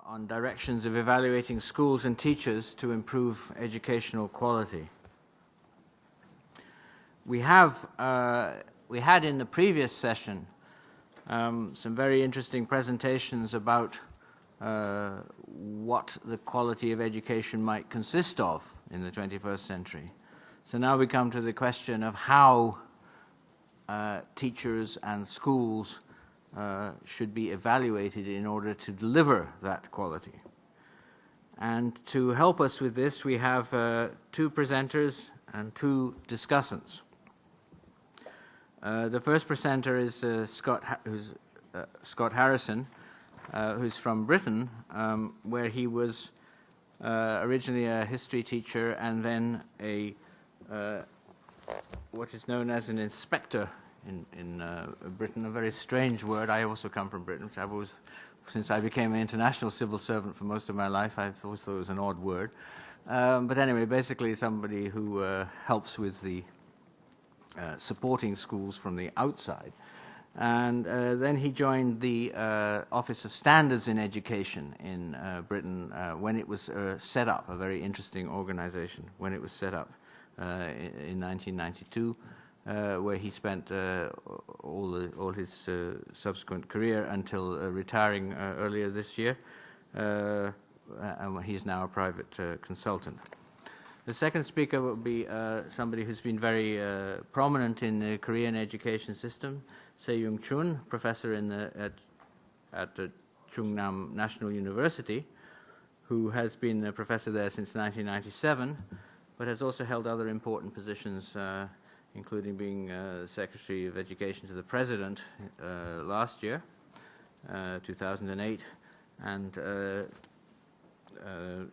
on directions of evaluating schools and teachers to improve educational quality. We had in the previous session some very interesting presentations about what the quality of education might consist of in the 21st century. So now we come to the question of how teachers and schools should be evaluated in order to deliver that quality. And to help us with this, we have two presenters and two discussants. The first presenter is Scott Harrison, who's from Britain, where he was originally a history teacher and then what is known as an inspector in Britain, a very strange word. I also come from Britain, which I've always, since I became an international civil servant for most of my life, I've always thought it was an odd word. But anyway, basically somebody who helps with the supporting schools from the outside. And then he joined the Office of Standards in Education in Britain when it was set up, a very interesting organization, when it was set up in 1992, where he spent all his subsequent career until retiring earlier this year, and he's now a private consultant. The second speaker will be somebody who's been very prominent in the Korean education system, Se-Young Chun, professor at the Chungnam National University, who has been a professor there since 1997, but has also held other important positions, including being Secretary of Education to the President last year, 2008, and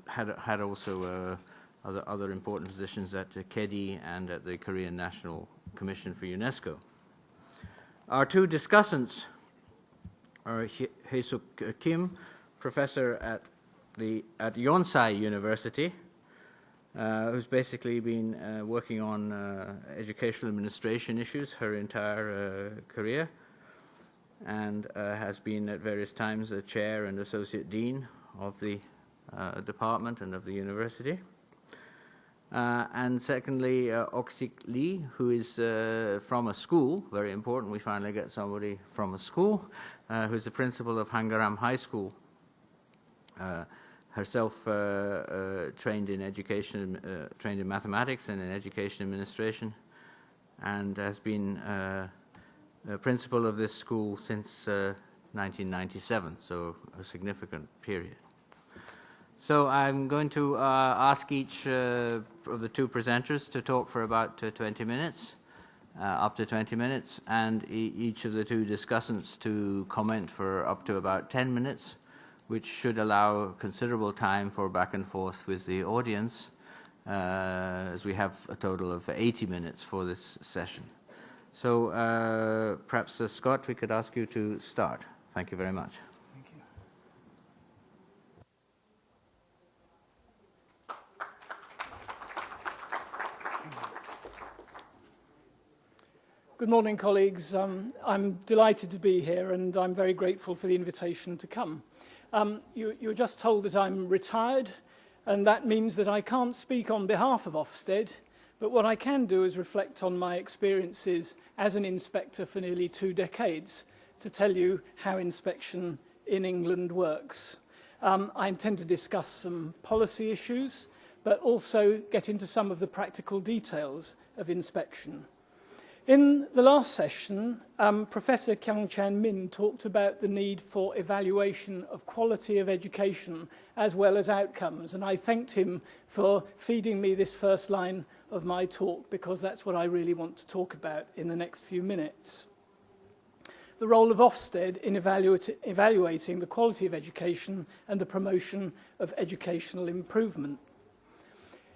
had also other important positions at KEDI and at the Korean National Commission for UNESCO. Our two discussants are Hae-suk Kim, professor at Yonsei University, who's basically been working on educational administration issues her entire career, and has been at various times the chair and associate dean of the department and of the university. And secondly, Ok-sik Lee, who is from a school, very important, we finally get somebody from a school, who's the principal of Hangaram High School, herself trained in education, trained in mathematics and in education administration, and has been principal of this school since 1997, so a significant period. So I'm going to ask each of the two presenters to talk for about 20 minutes, up to 20 minutes, and each of the two discussants to comment for up to about 10 minutes, which should allow considerable time for back and forth with the audience, as we have a total of 80 minutes for this session. So perhaps, Scott, we could ask you to start. Thank you very much. Good morning, colleagues. I'm delighted to be here, and I'm very grateful for the invitation to come. You were just told that I'm retired, and that means that I can't speak on behalf of Ofsted, but what I can do is reflect on my experiences as an inspector for nearly 2 decades to tell you how inspection in England works. I intend to discuss some policy issues, but also get into some of the practical details of inspection. In the last session, Professor Kyung-Chan Min talked about the need for evaluation of quality of education as well as outcomes, and I thanked him for feeding me this first line of my talk, because that's what I really want to talk about in the next few minutes. The role of Ofsted in evaluating the quality of education and the promotion of educational improvement.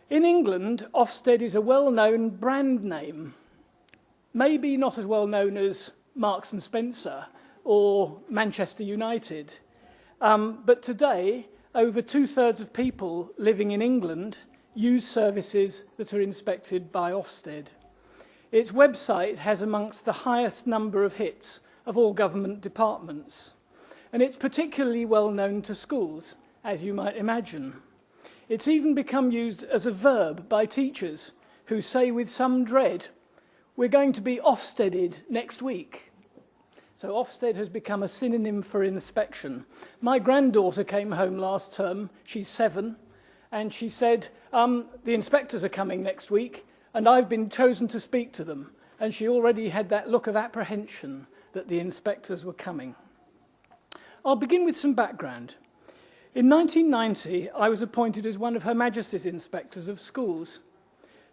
In England, Ofsted is a well-known brand name. Maybe not as well known as Marks and Spencer or Manchester United. But today, over 2/3 of people living in England use services that are inspected by Ofsted. Its website has amongst the highest number of hits of all government departments. And it's particularly well known to schools, as you might imagine. It's even become used as a verb by teachers who say with some dread, "We're going to be Ofsteded next week." So Ofsted has become a synonym for inspection. My granddaughter came home last term, she's 7, and she said, the inspectors are coming next week, and I've been chosen to speak to them. And she already had that look of apprehension that the inspectors were coming. I'll begin with some background. In 1990, I was appointed as one of Her Majesty's Inspectors of Schools.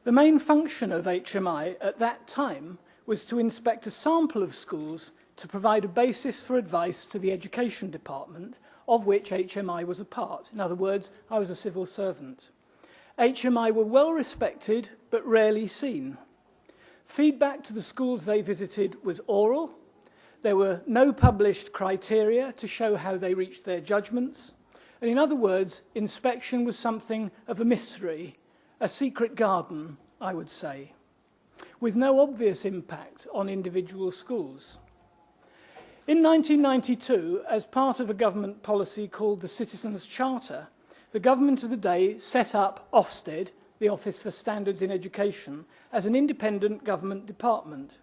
The main function of HMI at that time was to inspect a sample of schools to provide a basis for advice to the Education Department, of which HMI was a part. In other words, I was a civil servant. HMI were well respected, but rarely seen. Feedback to the schools they visited was oral. There were no published criteria to show how they reached their judgments. And in other words, inspection was something of a mystery, a secret garden, I would say, with no obvious impact on individual schools. In 1992, as part of a government policy called the Citizens' Charter, the government of the day set up Ofsted, the Office for Standards in Education, as an independent government department.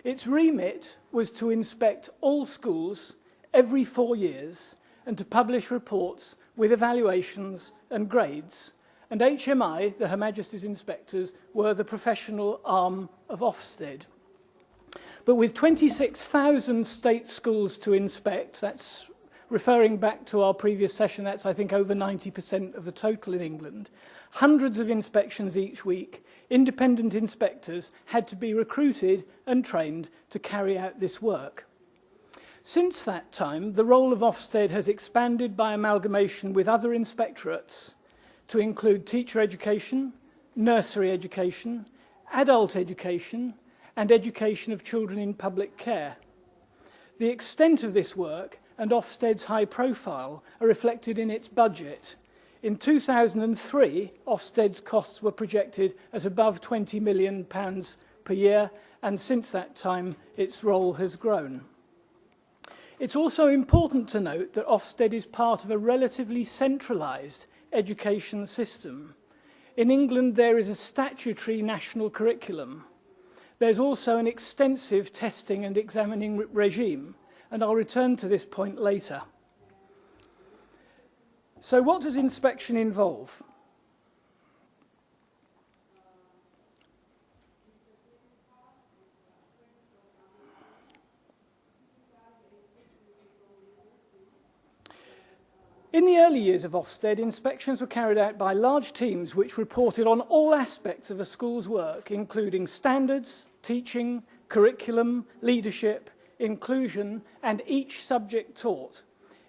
Its remit was to inspect all schools every 4 years and to publish reports with evaluations and grades. And HMI, the Her Majesty's Inspectors, were the professional arm of Ofsted. But with 26,000 state schools to inspect, that's referring back to our previous session, that's I think over 90% of the total in England, hundreds of inspections each week, independent inspectors had to be recruited and trained to carry out this work. Since that time, the role of Ofsted has expanded by amalgamation with other inspectorates to include teacher education, nursery education, adult education, and education of children in public care. The extent of this work and Ofsted's high profile are reflected in its budget. In 2003, Ofsted's costs were projected as above £20 million per year, and since that time, its role has grown. It's also important to note that Ofsted is part of a relatively centralised education system. In England, there is a statutory national curriculum. There's also an extensive testing and examining regime, and I'll return to this point later. So what does inspection involve? In the early years of Ofsted, inspections were carried out by large teams which reported on all aspects of a school's work, including standards, teaching, curriculum, leadership, inclusion, and each subject taught.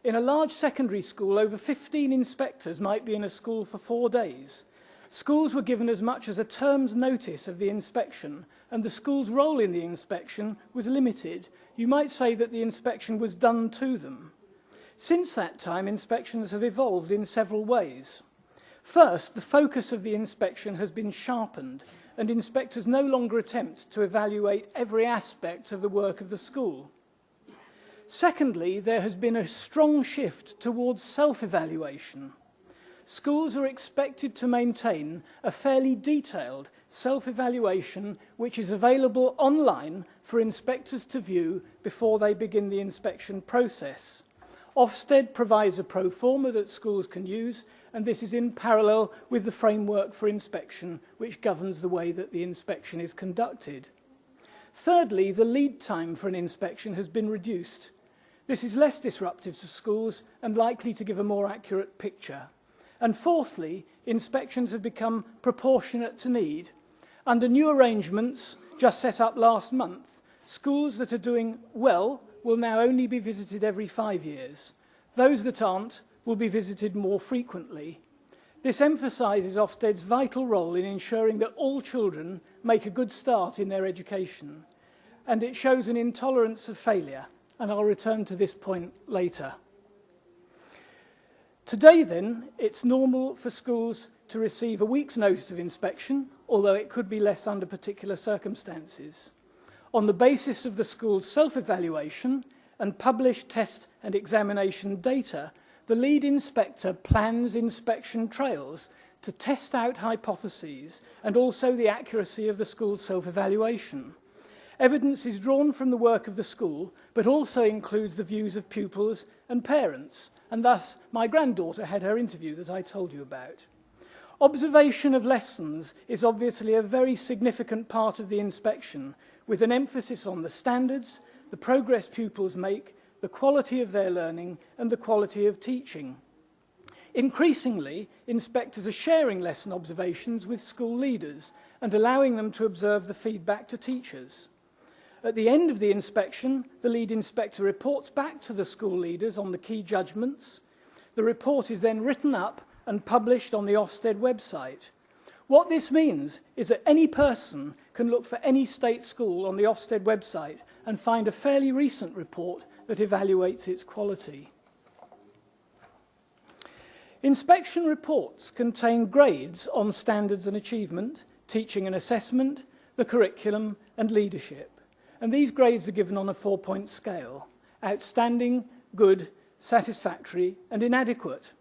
In a large secondary school, over 15 inspectors might be in a school for 4 days. Schools were given as much as a term's notice of the inspection, and the school's role in the inspection was limited. You might say that the inspection was done to them. Since that time, inspections have evolved in several ways. First, the focus of the inspection has been sharpened, and inspectors no longer attempt to evaluate every aspect of the work of the school. Secondly, there has been a strong shift towards self-evaluation. Schools are expected to maintain a fairly detailed self-evaluation which is available online for inspectors to view before they begin the inspection process. Ofsted provides a pro forma that schools can use, and this is in parallel with the framework for inspection, which governs the way that the inspection is conducted. Thirdly, the lead time for an inspection has been reduced. This is less disruptive to schools and likely to give a more accurate picture. And fourthly, inspections have become proportionate to need. Under new arrangements, just set up last month, schools that are doing well will now only be visited every 5 years. Those that aren't will be visited more frequently. This emphasises Ofsted's vital role in ensuring that all children make a good start in their education, and it shows an intolerance of failure, and I'll return to this point later. Today, then, it's normal for schools to receive a week's notice of inspection, although it could be less under particular circumstances. On the basis of the school's self-evaluation and published test and examination data, the lead inspector plans inspection trails to test out hypotheses and also the accuracy of the school's self-evaluation. Evidence is drawn from the work of the school, but also includes the views of pupils and parents, and thus my granddaughter had her interview that I told you about. Observation of lessons is obviously a very significant part of the inspection, with an emphasis on the standards, the progress pupils make, the quality of their learning, and the quality of teaching. Increasingly, inspectors are sharing lesson observations with school leaders and allowing them to observe the feedback to teachers. At the end of the inspection, the lead inspector reports back to the school leaders on the key judgments. The report is then written up and published on the Ofsted website. What this means is that any person can look for any state school on the Ofsted website and find a fairly recent report that evaluates its quality. Inspection reports contain grades on standards and achievement, teaching and assessment, the curriculum, and leadership. And these grades are given on a 4-point scale: outstanding, good, satisfactory, and inadequate.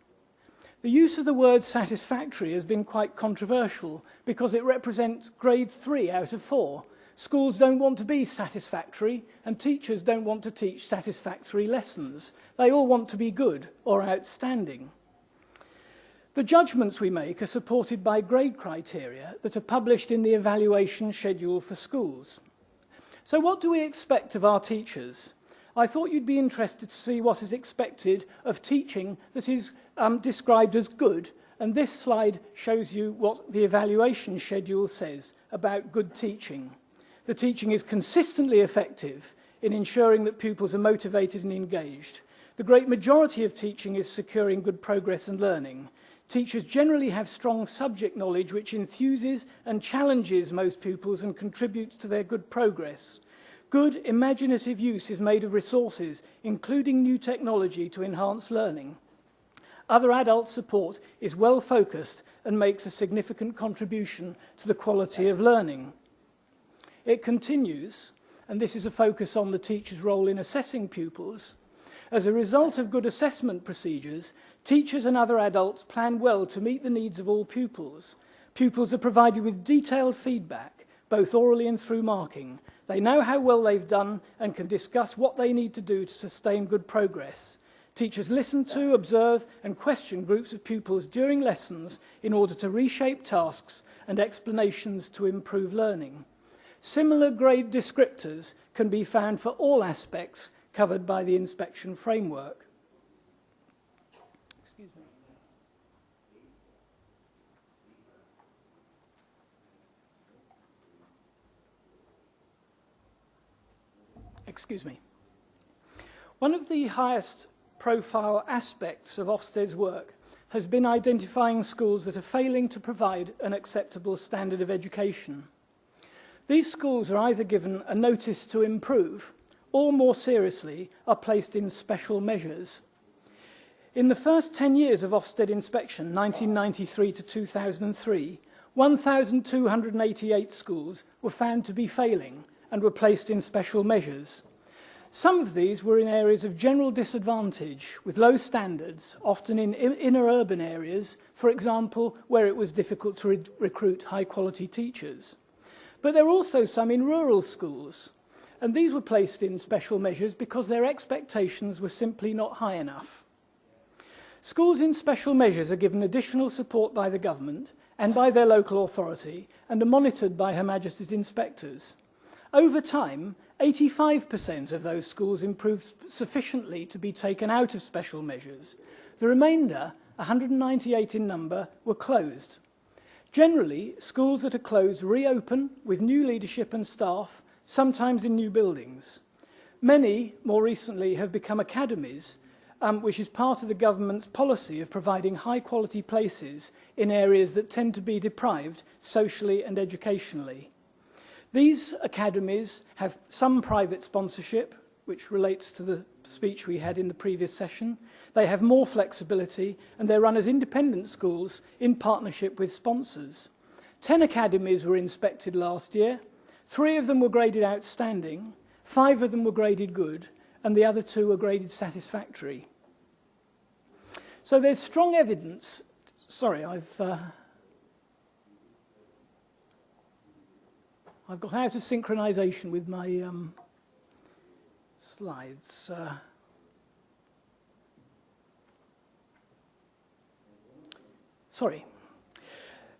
The use of the word satisfactory has been quite controversial because it represents grade 3 out of 4. Schools don't want to be satisfactory, and teachers don't want to teach satisfactory lessons. They all want to be good or outstanding. The judgments we make are supported by grade criteria that are published in the evaluation schedule for schools. So what do we expect of our teachers? I thought you'd be interested to see what is expected of teaching that is described as good, and this slide shows you what the evaluation schedule says about good teaching. The teaching is consistently effective in ensuring that pupils are motivated and engaged. The great majority of teaching is securing good progress and learning. Teachers generally have strong subject knowledge which enthuses and challenges most pupils and contributes to their good progress. Good imaginative use is made of resources, including new technology, to enhance learning. Other adult support is well focused and makes a significant contribution to the quality of learning. It continues, and this is a focus on the teacher's role in assessing pupils. As a result of good assessment procedures, teachers and other adults plan well to meet the needs of all pupils. Pupils are provided with detailed feedback, both orally and through marking. They know how well they've done and can discuss what they need to do to sustain good progress. Teachers listen to, observe, and question groups of pupils during lessons in order to reshape tasks and explanations to improve learning. Similar grade descriptors can be found for all aspects covered by the inspection framework. Excuse me. Excuse me. One of the highest profile aspects of Ofsted's work has been identifying schools that are failing to provide an acceptable standard of education. These schools are either given a notice to improve or, more seriously, are placed in special measures. In the first 10 years of Ofsted inspection, 1993 to 2003, 1,288 schools were found to be failing and were placed in special measures. Some of these were in areas of general disadvantage, with low standards, often in inner urban areas, for example, where it was difficult to recruit high-quality teachers. But there were also some in rural schools, and these were placed in special measures because their expectations were simply not high enough. Schools in special measures are given additional support by the government and by their local authority and are monitored by Her Majesty's inspectors. Over time, 85% of those schools improved sufficiently to be taken out of special measures. The remainder, 198 in number, were closed. Generally, schools that are closed reopen with new leadership and staff, sometimes in new buildings. Many, more recently, have become academies, which is part of the government's policy of providing high-quality places in areas that tend to be deprived socially and educationally. These academies have some private sponsorship, which relates to the speech we had in the previous session. They have more flexibility, and they're run as independent schools in partnership with sponsors. 10 academies were inspected last year. 3 of them were graded outstanding, 5 of them were graded good, and the other 2 were graded satisfactory. So there's strong evidence. Sorry, I've got out of synchronization with my slides. Sorry.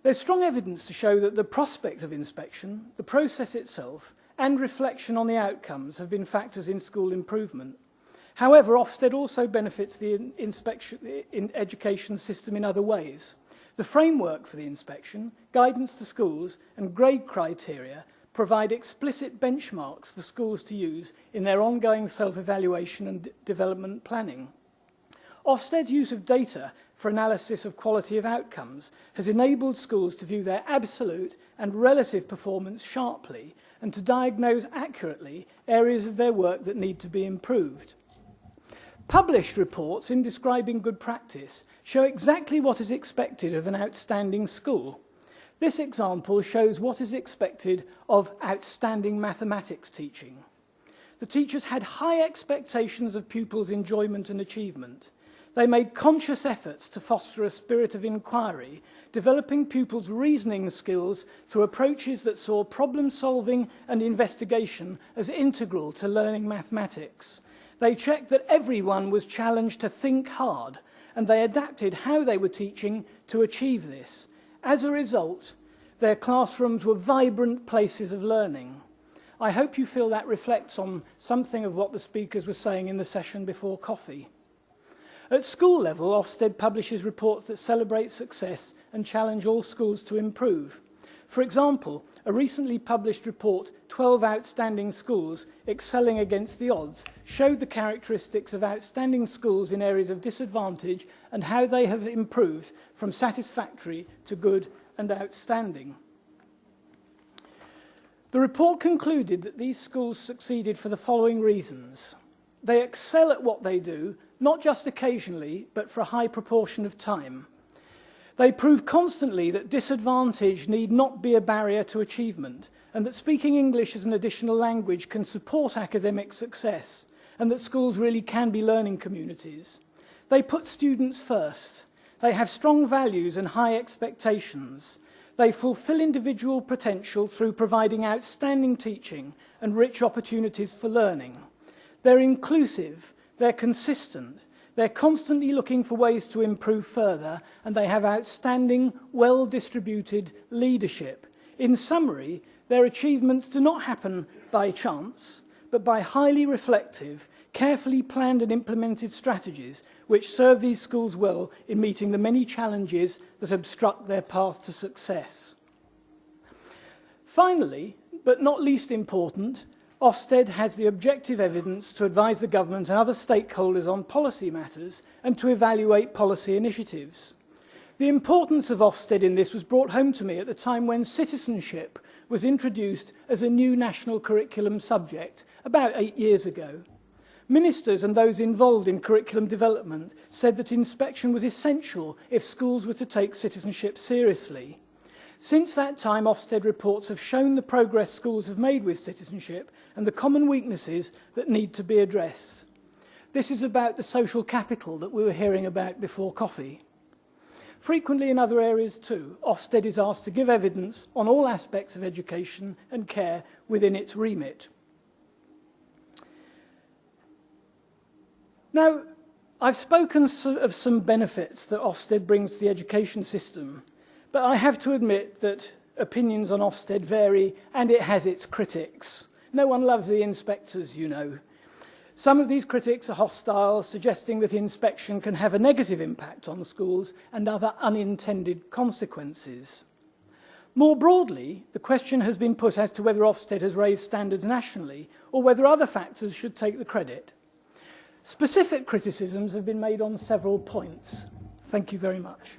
There's strong evidence to show that the prospect of inspection, the process itself, and reflection on the outcomes have been factors in school improvement. However, Ofsted also benefits the education system in other ways. The framework for the inspection, guidance to schools, and grade criteria provide explicit benchmarks for schools to use in their ongoing self-evaluation and development planning. Ofsted's use of data for analysis of quality of outcomes has enabled schools to view their absolute and relative performance sharply and to diagnose accurately areas of their work that need to be improved. Published reports in describing good practice show exactly what is expected of an outstanding school. This example shows what is expected of outstanding mathematics teaching. The teachers had high expectations of pupils' enjoyment and achievement. They made conscious efforts to foster a spirit of inquiry, developing pupils' reasoning skills through approaches that saw problem-solving and investigation as integral to learning mathematics. They checked that everyone was challenged to think hard, and they adapted how they were teaching to achieve this. As a result, their classrooms were vibrant places of learning. I hope you feel that reflects on something of what the speakers were saying in the session before coffee. At school level, Ofsted publishes reports that celebrate success and challenge all schools to improve. For example, a recently published report, 12 Outstanding Schools Excelling Against the Odds, showed the characteristics of outstanding schools in areas of disadvantage and how they have improved from satisfactory to good and outstanding. The report concluded that these schools succeeded for the following reasons. They excel at what they do, not just occasionally, but for a high proportion of time. They prove constantly that disadvantage need not be a barrier to achievement, and that speaking English as an additional language can support academic success, and that schools really can be learning communities. They put students first. They have strong values and high expectations. They fulfill individual potential through providing outstanding teaching and rich opportunities for learning. They're inclusive, they're consistent, they're constantly looking for ways to improve further, and they have outstanding, well-distributed leadership. In summary, their achievements do not happen by chance, but by highly reflective, carefully planned and implemented strategies which serve these schools well in meeting the many challenges that obstruct their path to success. Finally, but not least important, Ofsted has the objective evidence to advise the government and other stakeholders on policy matters and to evaluate policy initiatives. The importance of Ofsted in this was brought home to me at the time when citizenship was introduced as a new national curriculum subject about 8 years ago. Ministers and those involved in curriculum development said that inspection was essential if schools were to take citizenship seriously. Since that time, Ofsted reports have shown the progress schools have made with citizenship and the common weaknesses that need to be addressed. This is about the social capital that we were hearing about before coffee. Frequently in other areas too, Ofsted is asked to give evidence on all aspects of education and care within its remit. Now, I've spoken of some benefits that Ofsted brings to the education system, but I have to admit that opinions on Ofsted vary, and it has its critics. No one loves the inspectors, you know. Some of these critics are hostile, suggesting that inspection can have a negative impact on schools and other unintended consequences. More broadly, the question has been put as to whether Ofsted has raised standards nationally or whether other factors should take the credit. Specific criticisms have been made on several points. Thank you very much.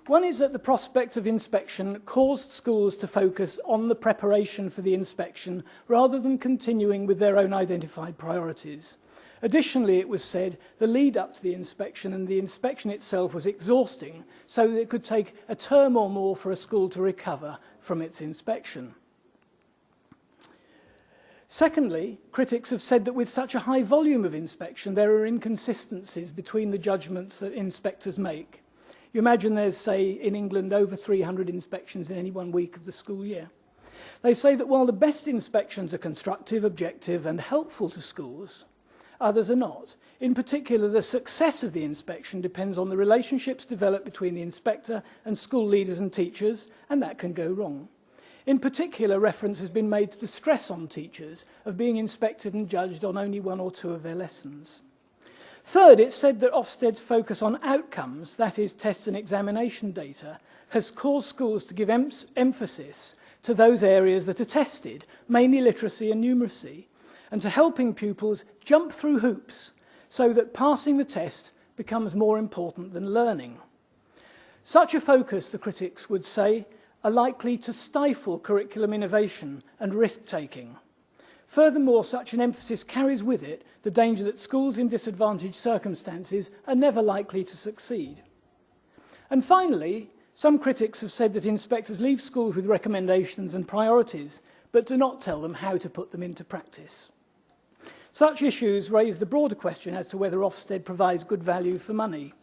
One is that the prospect of inspection caused schools to focus on the preparation for the inspection rather than continuing with their own identified priorities. Additionally, it was said the lead up to the inspection and the inspection itself was exhausting, so that it could take a term or more for a school to recover from its inspection. Secondly, critics have said that with such a high volume of inspection, there are inconsistencies between the judgments that inspectors make. You imagine there's, say, in England, over 300 inspections in any one week of the school year. They say that while the best inspections are constructive, objective, and helpful to schools, others are not. In particular, the success of the inspection depends on the relationships developed between the inspector and school leaders and teachers, and that can go wrong. In particular, reference has been made to the stress on teachers of being inspected and judged on only one or two of their lessons. Third, it's said that Ofsted's focus on outcomes, that is, tests and examination data, has caused schools to give emphasis to those areas that are tested, mainly literacy and numeracy, and to helping pupils jump through hoops so that passing the test becomes more important than learning. Such a focus, the critics would say, are likely to stifle curriculum innovation and risk-taking. Furthermore, such an emphasis carries with it the danger that schools in disadvantaged circumstances are never likely to succeed. And finally, some critics have said that inspectors leave schools with recommendations and priorities, but do not tell them how to put them into practice. Such issues raise the broader question as to whether Ofsted provides good value for money.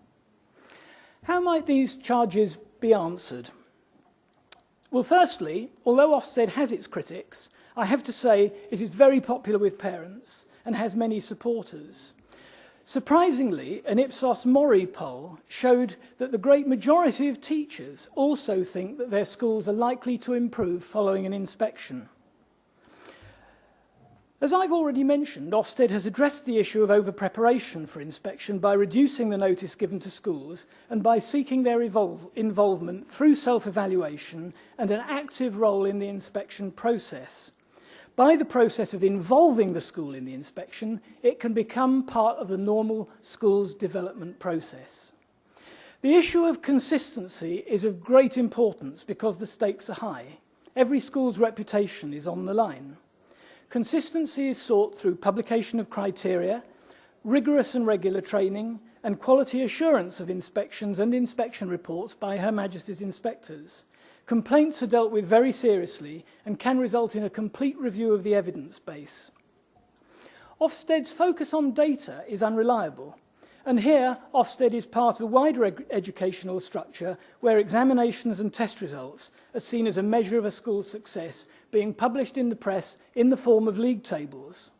How might these charges be answered? Well, firstly, although Ofsted has its critics, I have to say it is very popular with parents and has many supporters. Surprisingly, an Ipsos Mori poll showed that the great majority of teachers also think that their schools are likely to improve following an inspection. As I've already mentioned, Ofsted has addressed the issue of over-preparation for inspection by reducing the notice given to schools and by seeking their involvement through self-evaluation and an active role in the inspection process. By the process of involving the school in the inspection, it can become part of the normal school's development process. The issue of consistency is of great importance because the stakes are high. Every school's reputation is on the line. Consistency is sought through publication of criteria, rigorous and regular training, and quality assurance of inspections and inspection reports by Her Majesty's inspectors. Complaints are dealt with very seriously and can result in a complete review of the evidence base. Ofsted's focus on data is unreliable, and here Ofsted is part of a wider educational structure where examinations and test results are seen as a measure of a school's success, being published in the press in the form of league tables.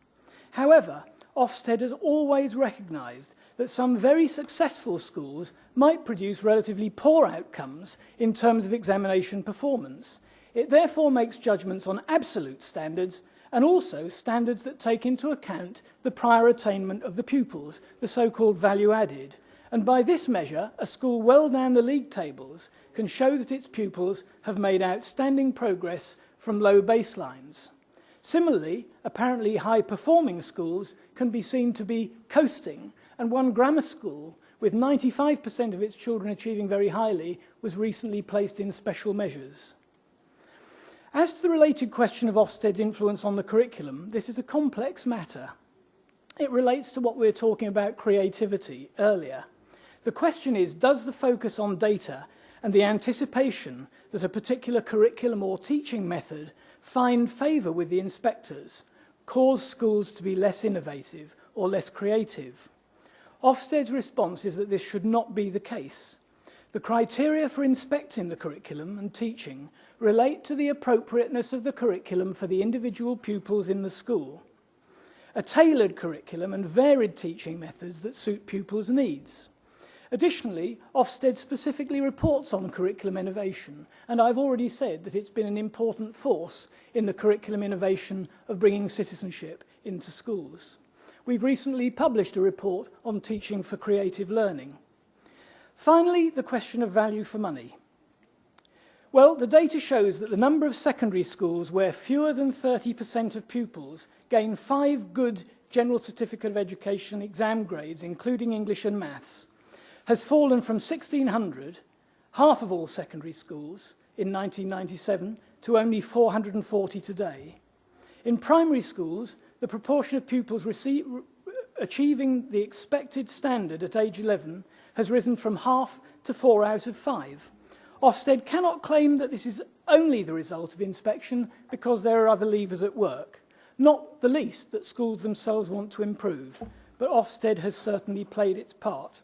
However, Ofsted has always recognised that some very successful schools might produce relatively poor outcomes in terms of examination performance. It therefore makes judgments on absolute standards and also standards that take into account the prior attainment of the pupils, the so-called value added. And by this measure, a school well down the league tables can show that its pupils have made outstanding progress from low baselines. Similarly, apparently high-performing schools can be seen to be coasting, and one grammar school, with 95% of its children achieving very highly, was recently placed in special measures. As to the related question of Ofsted's influence on the curriculum, this is a complex matter. It relates to what we were talking about creativity earlier. The question is, does the focus on data and the anticipation that a particular curriculum or teaching method find favour with the inspectors cause schools to be less innovative or less creative? Ofsted's response is that this should not be the case. The criteria for inspecting the curriculum and teaching relate to the appropriateness of the curriculum for the individual pupils in the school, a tailored curriculum and varied teaching methods that suit pupils' needs. Additionally, Ofsted specifically reports on curriculum innovation, and I've already said that it's been an important force in the curriculum innovation of bringing citizenship into schools. We've recently published a report on teaching for creative learning. Finally, the question of value for money. Well, the data shows that the number of secondary schools where fewer than 30% of pupils gain 5 good General Certificate of Education exam grades, including English and Maths, has fallen from 1,600, half of all secondary schools, in 1997 to only 440 today. In primary schools, the proportion of pupils achieving the expected standard at age 11 has risen from half to 4 out of 5. Ofsted cannot claim that this is only the result of inspection because there are other levers at work. not the least that schools themselves want to improve, but Ofsted has certainly played its part.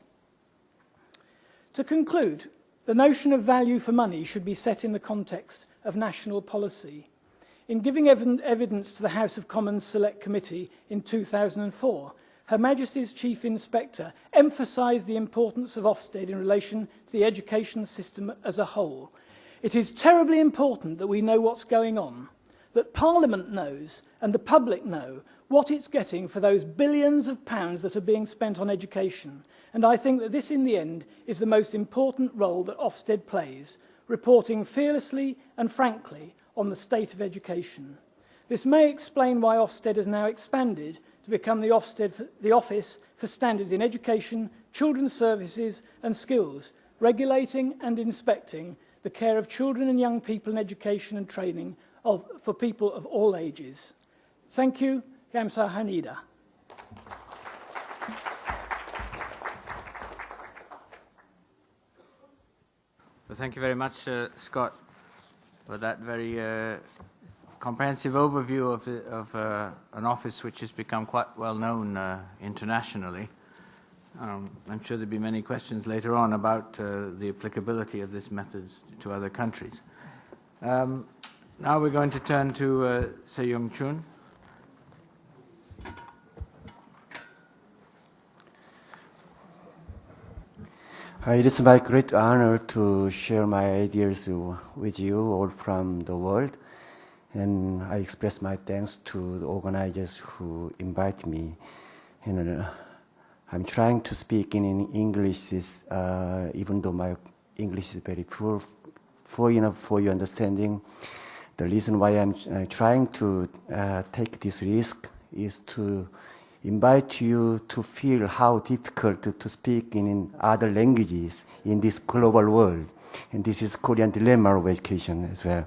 To conclude, the notion of value for money should be set in the context of national policy. In giving evidence to the House of Commons Select Committee in 2004, Her Majesty's Chief Inspector emphasised the importance of Ofsted in relation to the education system as a whole. It is terribly important that we know what's going on, that Parliament knows and the public know what it's getting for those billions of pounds that are being spent on education. And I think that this, in the end, is the most important role that Ofsted plays, reporting fearlessly and frankly on the state of education. This may explain why Ofsted has now expanded to become the Office for Standards in Education, Children's Services and Skills, regulating and inspecting the care of children and young people in education and training for people of all ages. Thank you. Kamsahamnida. Well, thank you very much, Scott, for that very comprehensive overview of an office which has become quite well known internationally. I'm sure there'll be many questions later on about the applicability of this method to other countries. Now we're going to turn to Se-Young Chun. It is my great honor to share my ideas with you all from the world, and I express my thanks to the organizers who invite me. And I'm trying to speak in English, even though my English is very poor enough for your understanding. The reason why I'm trying to take this risk is to invite you to feel how difficult to speak in other languages in this global world. And this is Korean dilemma of education as well.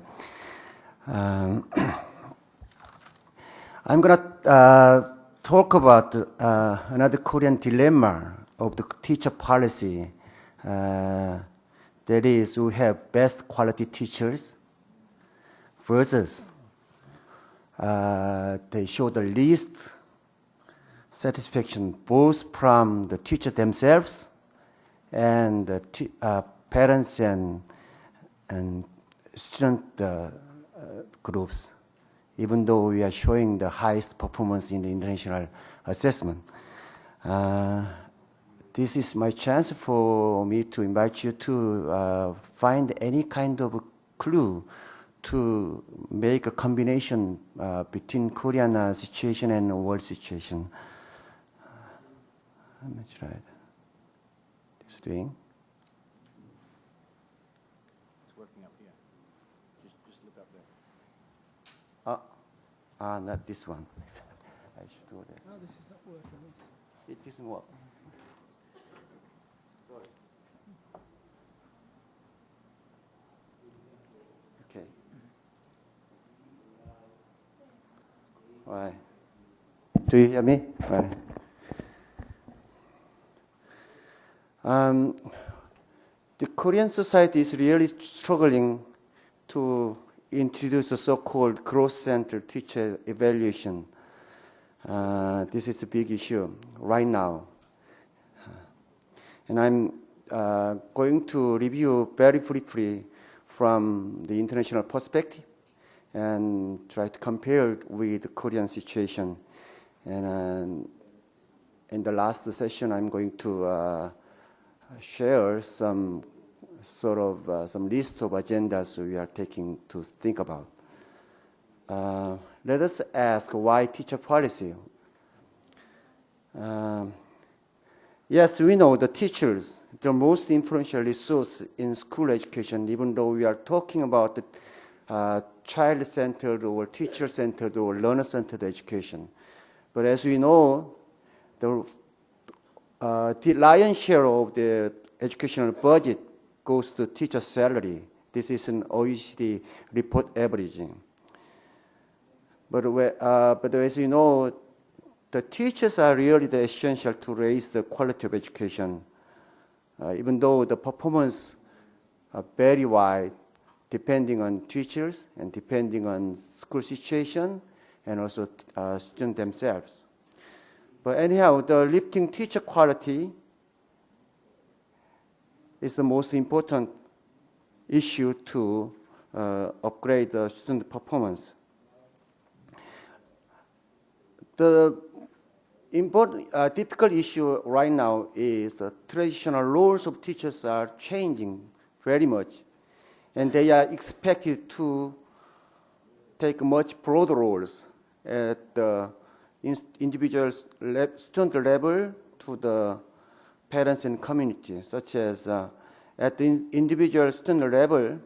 I'm going to talk about another Korean dilemma of the teacher policy. That is, we have best quality teachers versus they show the least satisfaction both from the teacher themselves and the parents and student groups, even though we are showing the highest performance in the international assessment. This is my chance for me to invite you to find any kind of clue to make a combination between Korean situation and world situation. Let me try this doing. It's working up here. Just look up there. Not this one. I should do that. No, this is not working. It doesn't work. Sorry. Okay. All right. Do you hear me? All right. The Korean society is really struggling to introduce a so-called growth-centered teacher evaluation. This is a big issue right now. And I'm going to review very briefly from the international perspective and try to compare it with the Korean situation. And in the last session, I'm going to share some sort of some list of agendas we are taking to think about. Let us ask why teacher policy. Yes, we know the teachers, the most influential resource in school education, even though we are talking about the child-centered or teacher-centered or learner-centered education. But as we know, the lion's share of the educational budget goes to teacher salary. This is an OECD report averaging. But as you know, the teachers are really the essential to raise the quality of education, even though the performance vary wide depending on teachers and depending on school situation and also students themselves. But anyhow, the lifting teacher quality is the most important issue to upgrade the student performance. The important, difficult issue right now is the traditional roles of teachers are changing very much, and they are expected to take much broader roles at the individual student level to the parents and community, such as at the individual student level,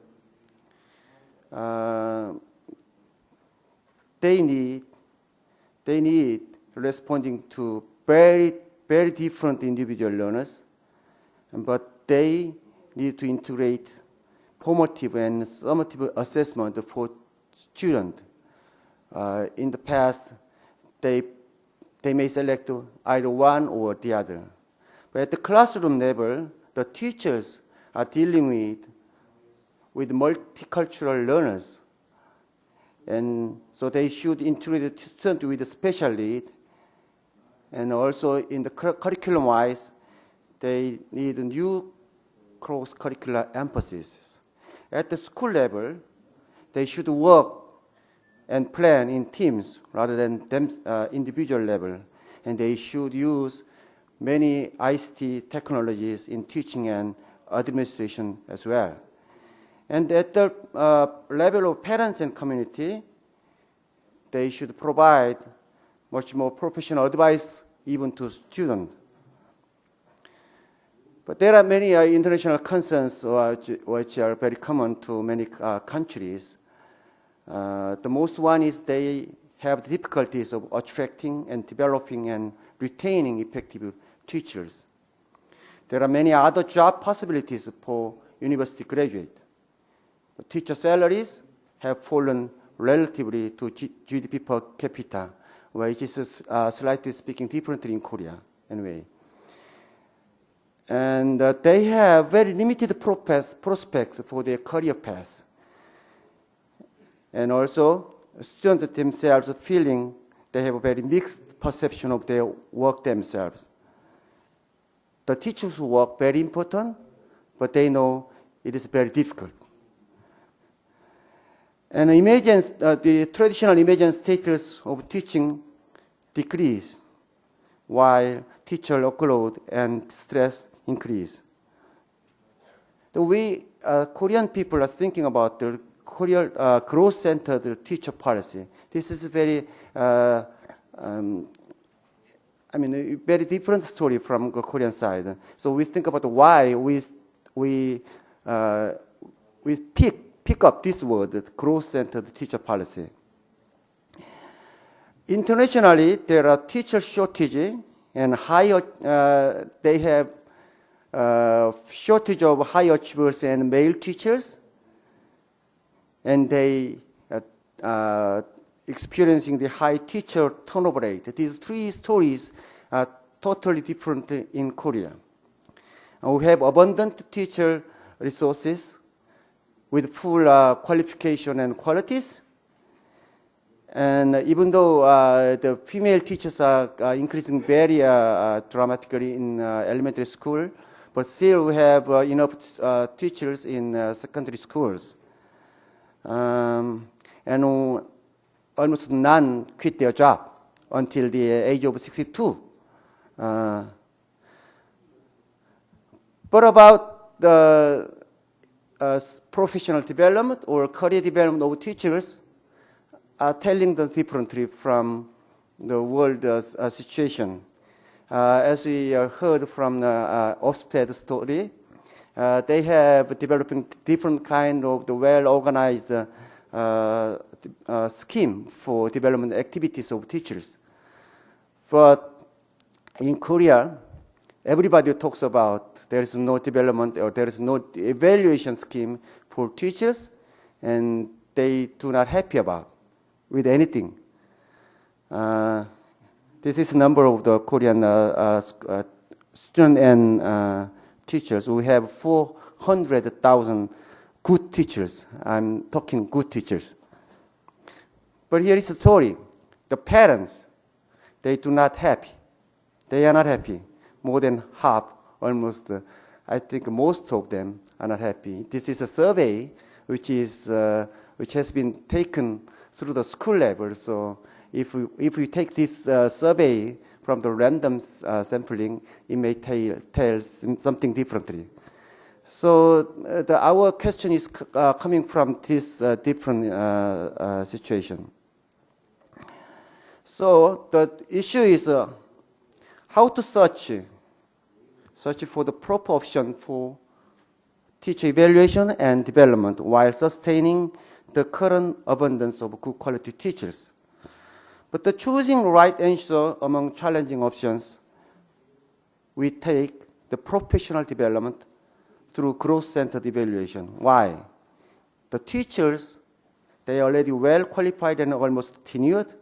they need responding to very different individual learners, but they need to integrate formative and summative assessment for students. In the past, they may select either one or the other. But at the classroom level, the teachers are dealing with multicultural learners. And so they should integrate the student with a special need. And also in the curriculum-wise, they need a new cross-curricular emphasis. At the school level, they should work and plan in teams rather than individual level. And they should use many ICT technologies in teaching and administration as well. And at the level of parents and community, they should provide much more professional advice even to students. But there are many international concerns which are very common to many countries. The most one is they have difficulties of attracting and developing and retaining effective teachers. There are many other job possibilities for university graduates. Teacher salaries have fallen relatively to GDP per capita, which is slightly speaking differently in Korea anyway. And they have very limited prospects for their career path. And also, students themselves feeling they have a very mixed perception of their work themselves. The teachers' work very important, but they know it is very difficult. And the traditional image and status of teaching decrease, while teacher workload and stress increase. We Korean people are thinking about the Korean growth-centered teacher policy. This is very, a very different story from the Korean side. So we think about why we pick up this word, growth-centered teacher policy. Internationally, there are teacher shortage and they have shortage of high achievers and male teachers, and they experiencing the high teacher turnover rate. These three stories are totally different in Korea. We have abundant teacher resources with full qualification and qualities. And even though the female teachers are increasing very dramatically in elementary school, but still we have enough teachers in secondary schools. And almost none quit their job until the age of 62. But about the professional development or career development of teachers are telling them differently from the world situation. As we heard from the Ofsted story, they have developing different kind of the well-organized scheme for development activities of teachers. But in Korea, everybody talks about there is no development or there is no evaluation scheme for teachers, and they do not happy about with anything. This is the number of the Korean students and teachers. We have 400,000 good teachers. I'm talking good teachers. But here is the story. the parents, they do not happy. They are not happy. More than half, almost, I think most of them are not happy. This is a survey which has been taken through the school level. So if we take this survey from the random sampling, it may tell something differently. So our question is coming from this different situation. So the issue is how to search for the proper option for teacher evaluation and development while sustaining the current abundance of good quality teachers. But the choosing the right answer among challenging options, we take the professional development through growth-centered evaluation. Why? The teachers, they are already well qualified and almost tenured,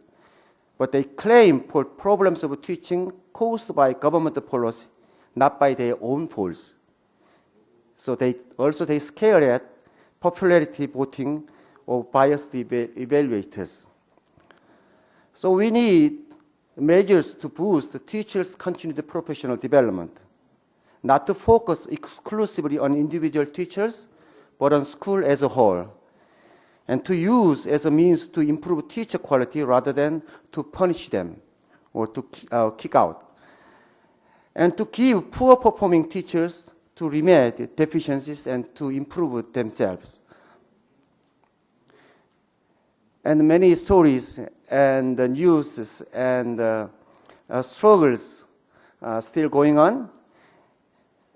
but they claim for problems of teaching caused by government policy, not by their own faults. So they scare at popularity voting or biased evaluators. So we need measures to boost the teachers' continued professional development, not to focus exclusively on individual teachers, but on school as a whole, and to use as a means to improve teacher quality rather than to punish them or to kick out, and to give poor performing teachers to remedy deficiencies and to improve themselves. And many stories and news and struggles still going on.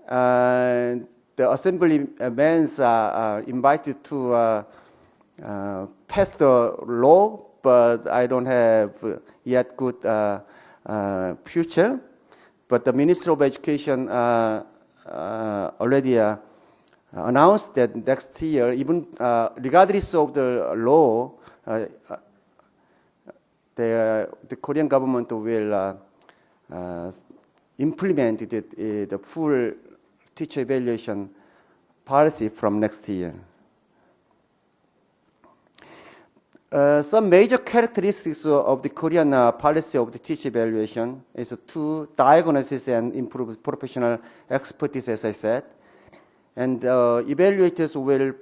The assemblymen are invited to pass the law, but I don't have yet good future. But the Minister of Education already announced that next year, even regardless of the law, the Korean government will implement the full teacher evaluation policy from next year. Some major characteristics of the Korean policy of the teacher evaluation is to diagnose and improve professional expertise, as I said. And evaluators will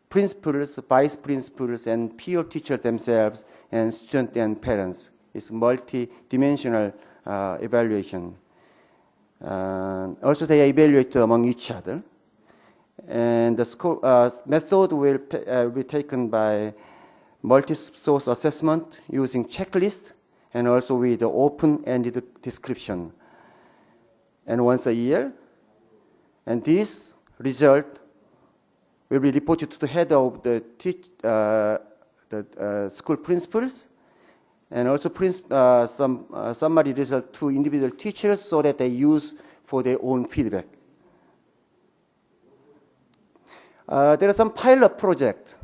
principals, vice principals, and peer teachers themselves, and students and parents. It's multi-dimensional evaluation. Also, they evaluate among each other. And the method will be taken by multi-source assessment using checklist and also with the open-ended description. And once a year. And this result will be reported to the head of the school principals, and also summary result to individual teachers so that they use for their own feedback. There are some pilot projects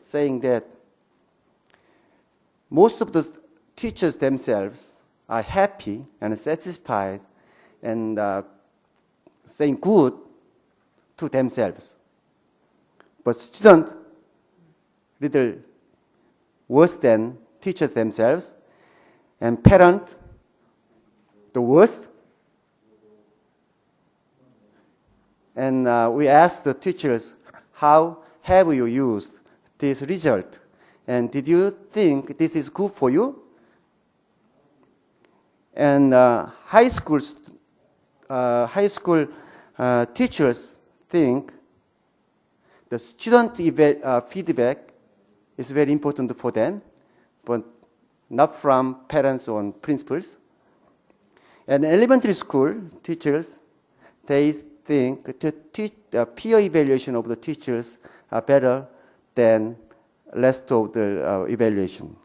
saying that most of the teachers themselves are happy and satisfied and saying good to themselves. But students, little worse than teachers themselves, and parents, the worst. And we asked the teachers, how have you used this result? And did you think this is good for you? And high school teachers think the student feedback is very important for them, but not from parents or principals. And elementary school teachers, they think the peer evaluation of the teachers are better than rest of the evaluation.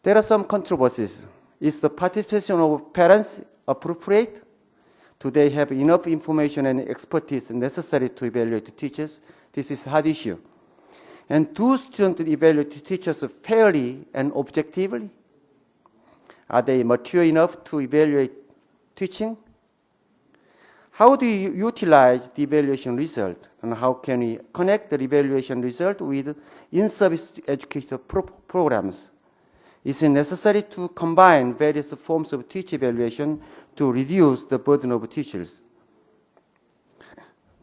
There are some controversies. Is the participation of parents appropriate? Do they have enough information and expertise necessary to evaluate the teachers? This is a hard issue. And do students evaluate teachers fairly and objectively? Are they mature enough to evaluate teaching? How do you utilize the evaluation result, and how can we connect the evaluation result with in-service educational programs? Is it necessary to combine various forms of teacher evaluation to reduce the burden of teachers?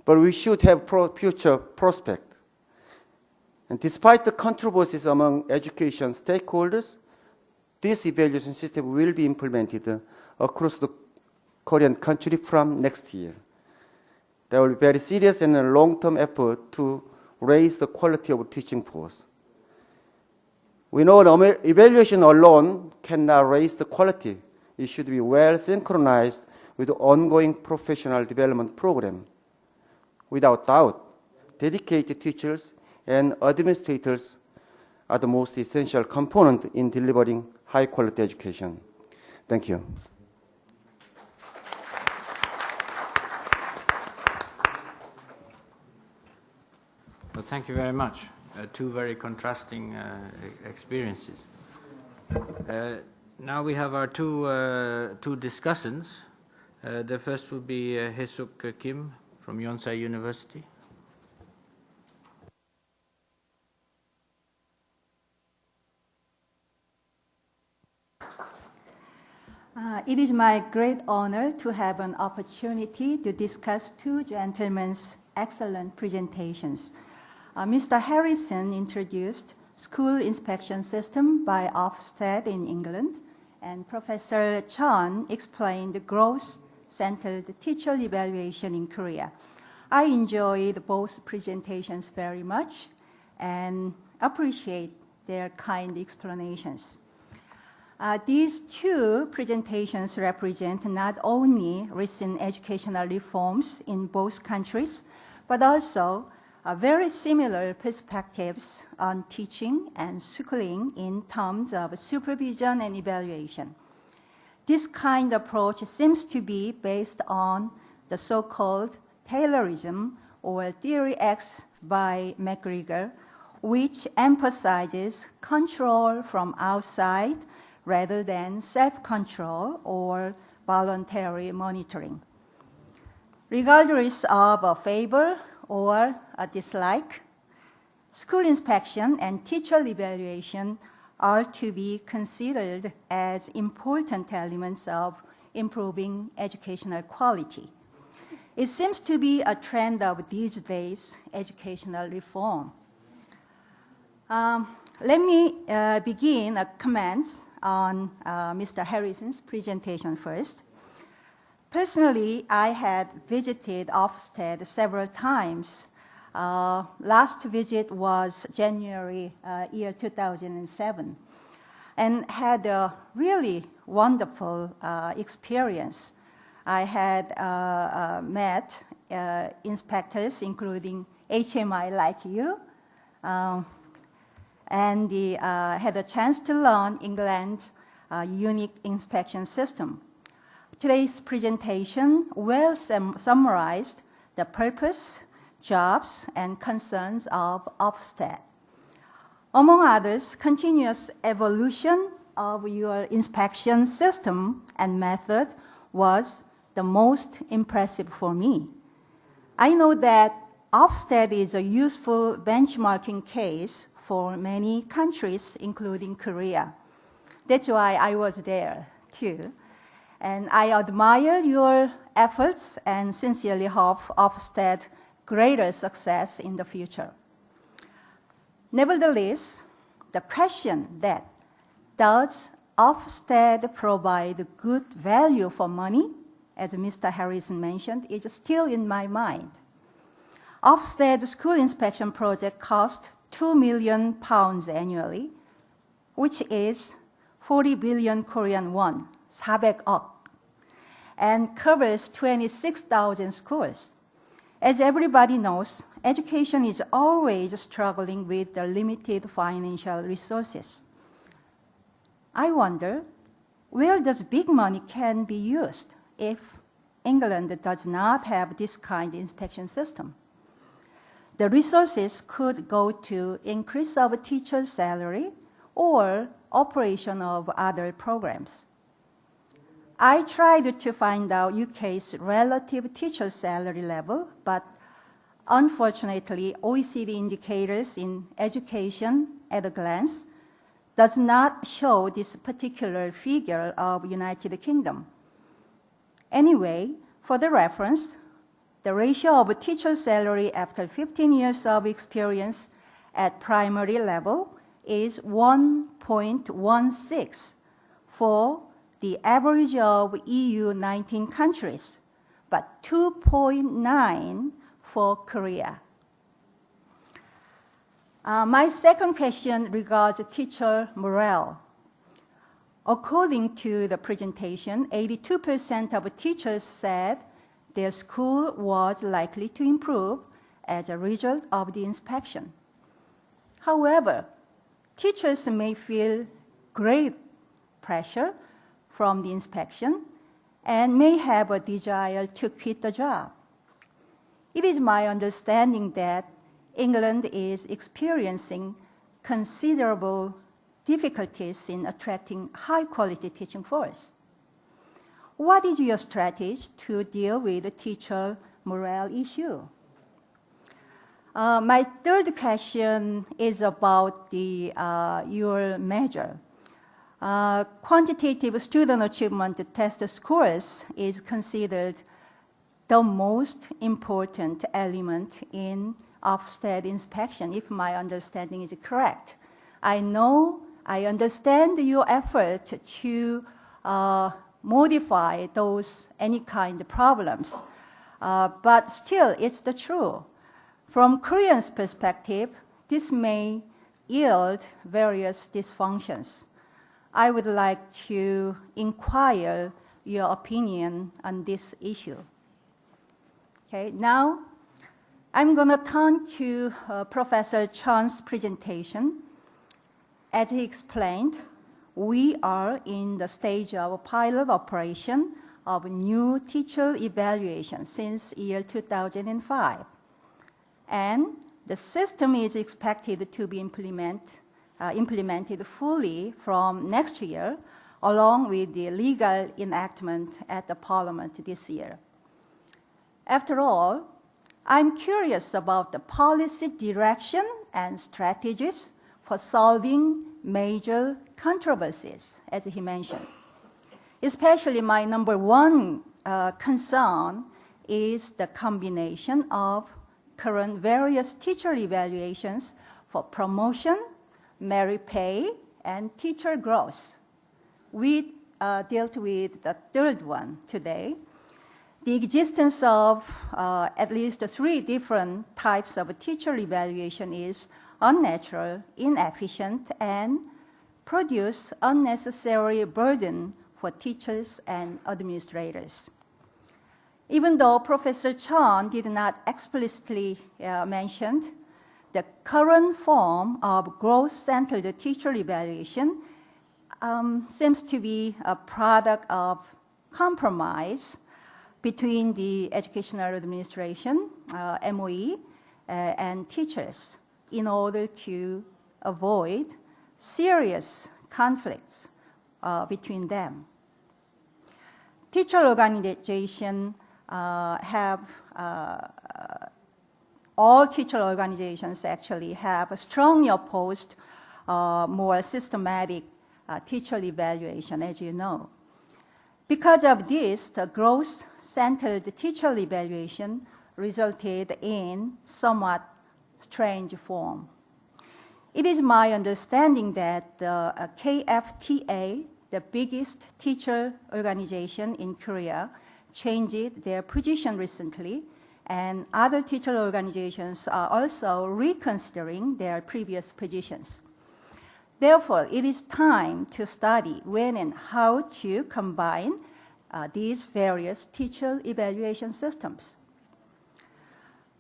But we should have future prospect. And despite the controversies among education stakeholders, this evaluation system will be implemented across the Korean country from next year. There will be very serious and a long-term effort to raise the quality of teaching force. We know that evaluation alone cannot raise the quality. It should be well synchronized with the ongoing professional development program. Without doubt, dedicated teachers and administrators are the most essential component in delivering high-quality education. Thank you. Well, thank you very much. Two very contrasting experiences. Now we have our two discussants. The first will be Hesuk Kim from Yonsei University. It is my great honor to have an opportunity to discuss two gentlemen's excellent presentations. Mr. Harrison introduced school inspection system by Ofsted in England, and Professor Chun explained growth-centered teacher evaluation in Korea. I enjoyed both presentations very much and appreciate their kind explanations. These two presentations represent not only recent educational reforms in both countries, but also very similar perspectives on teaching and schooling in terms of supervision and evaluation. This kind of approach seems to be based on the so-called Taylorism, or Theory X by McGregor, which emphasizes control from outside rather than self-control or voluntary monitoring. Regardless of a favor or a dislike, school inspection and teacher evaluation are to be considered as important elements of improving educational quality. It seems to be a trend of these days' educational reform. Let me begin comments on Mr. Harrison's presentation first. Personally, I had visited Ofsted several times. Last visit was January year 2007, and had a really wonderful experience. I had met inspectors, including HMI like you, and had a chance to learn England's unique inspection system. Today's presentation well summarized the purpose, jobs, and concerns of Ofsted. Among others, continuous evolution of your inspection system and method was the most impressive for me. I know that Ofsted is a useful benchmarking case for many countries, including Korea. That's why I was there, too. And I admire your efforts and sincerely hope Ofsted greater success in the future. Nevertheless, the question that does Ofsted provide good value for money, as Mr. Harrison mentioned, is still in my mind. Ofsted school inspection project cost £2 million annually, which is 40 billion Korean won, 400억, and covers 26,000 schools. As everybody knows, education is always struggling with the limited financial resources. I wonder, where does big money can be used if England does not have this kind of inspection system? The resources could go to increase of teachers' salary or operation of other programs. I tried to find out UK's relative teacher salary level, but unfortunately, OECD indicators in education at a glance does not show this particular figure of United Kingdom. Anyway, for the reference, the ratio of teacher salary after 15 years of experience at primary level is 1.16 for the average of EU 19 countries, but 2.9 for Korea. My second question regards teacher morale. According to the presentation, 82% of teachers said their school was likely to improve as a result of the inspection. However, teachers may feel great pressure from the inspection and may have a desire to quit the job. It is my understanding that England is experiencing considerable difficulties in attracting high-quality teaching force. What is your strategy to deal with the teacher morale issue? My third question is about your measure. Quantitative student achievement test scores is considered the most important element in Ofsted inspection, if my understanding is correct. I understand your effort to modify any kind of problems, but still it's the truth. From Koreans' perspective, this may yield various dysfunctions. I would like to inquire your opinion on this issue. Okay, now I'm going to turn to Professor Chan's presentation. As he explained, we are in the stage of pilot operation of new teacher evaluation since year 2005. And the system is expected to be implemented fully from next year, along with the legal enactment at the Parliament this year. After all, I'm curious about the policy direction and strategies for solving major controversies, as he mentioned. Especially my number one concern is the combination of current various teacher evaluations for promotion, merit pay, and teacher growth. We dealt with the third one today. The existence of at least 3 different types of teacher evaluation is unnatural, inefficient, and produce unnecessary burden for teachers and administrators. Even though Professor Chan did not explicitly mention, the current form of growth-centered teacher evaluation seems to be a product of compromise between the educational administration, MOE, and teachers in order to avoid serious conflicts between them. Teacher organization all teacher organizations actually have strongly opposed more systematic teacher evaluation, as you know. Because of this, the growth-centered teacher evaluation resulted in somewhat strange form. It is my understanding that the KFTA, the biggest teacher organization in Korea, changed their position recently, and other teacher organizations are also reconsidering their previous positions. Therefore, it is time to study when and how to combine these various teacher evaluation systems.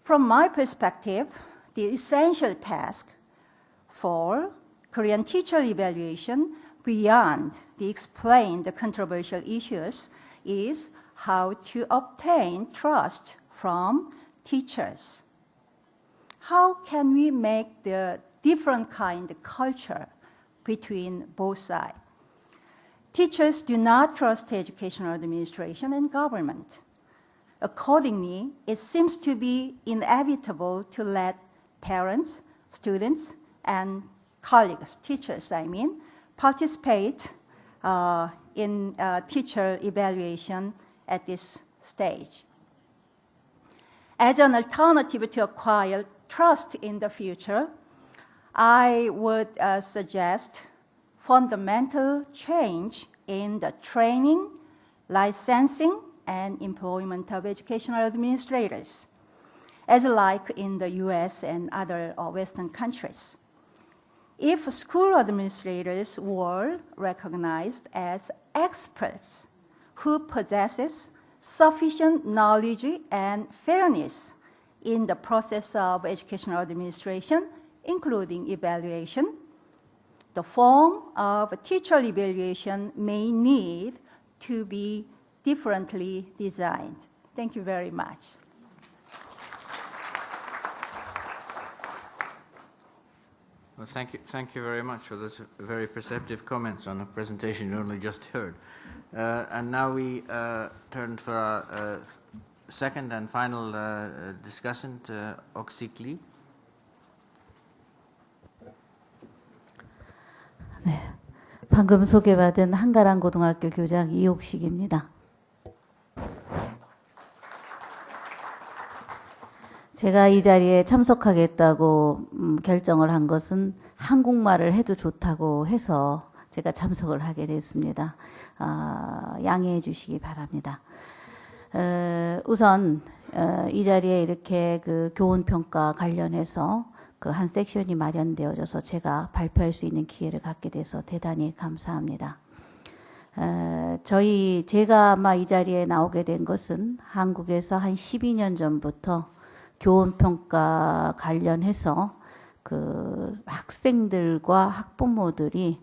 From my perspective, the essential task for Korean teacher evaluation beyond the explained controversial issues is how to obtain trust from teachers. How can we make the different kind of culture between both sides? Teachers do not trust educational administration and government. Accordingly, it seems to be inevitable to let parents, students, and colleagues, teachers I mean, participate in teacher evaluation at this stage. As an alternative to acquire trust in the future, I would suggest fundamental change in the training, licensing, and employment of educational administrators, as like in the US and other Western countries. If school administrators were recognized as experts who possesses sufficient knowledge and fairness in the process of educational administration, including evaluation, the form of teacher evaluation may need to be differently designed. Thank you very much. Well, thank you very much for those very perceptive comments on a presentation you only just heard. And now we turn for our second and final discussant, Oksik Lee. 네, 방금 소개받은 한가람 고등학교 교장 이옥식입니다. 제가 이 자리에 참석하겠다고 결정을 한 것은 한국말을 해도 좋다고 해서 제가 참석을 하게 됐습니다. 양해해 주시기 바랍니다. 우선 이 자리에 이렇게 그 교원평가 관련해서 그 한 섹션이 마련되어져서 제가 발표할 수 있는 기회를 갖게 돼서 대단히 감사합니다. 제가 아마 이 자리에 나오게 된 것은 한국에서 한 12년 전부터 교원평가 관련해서 그 학생들과 학부모들이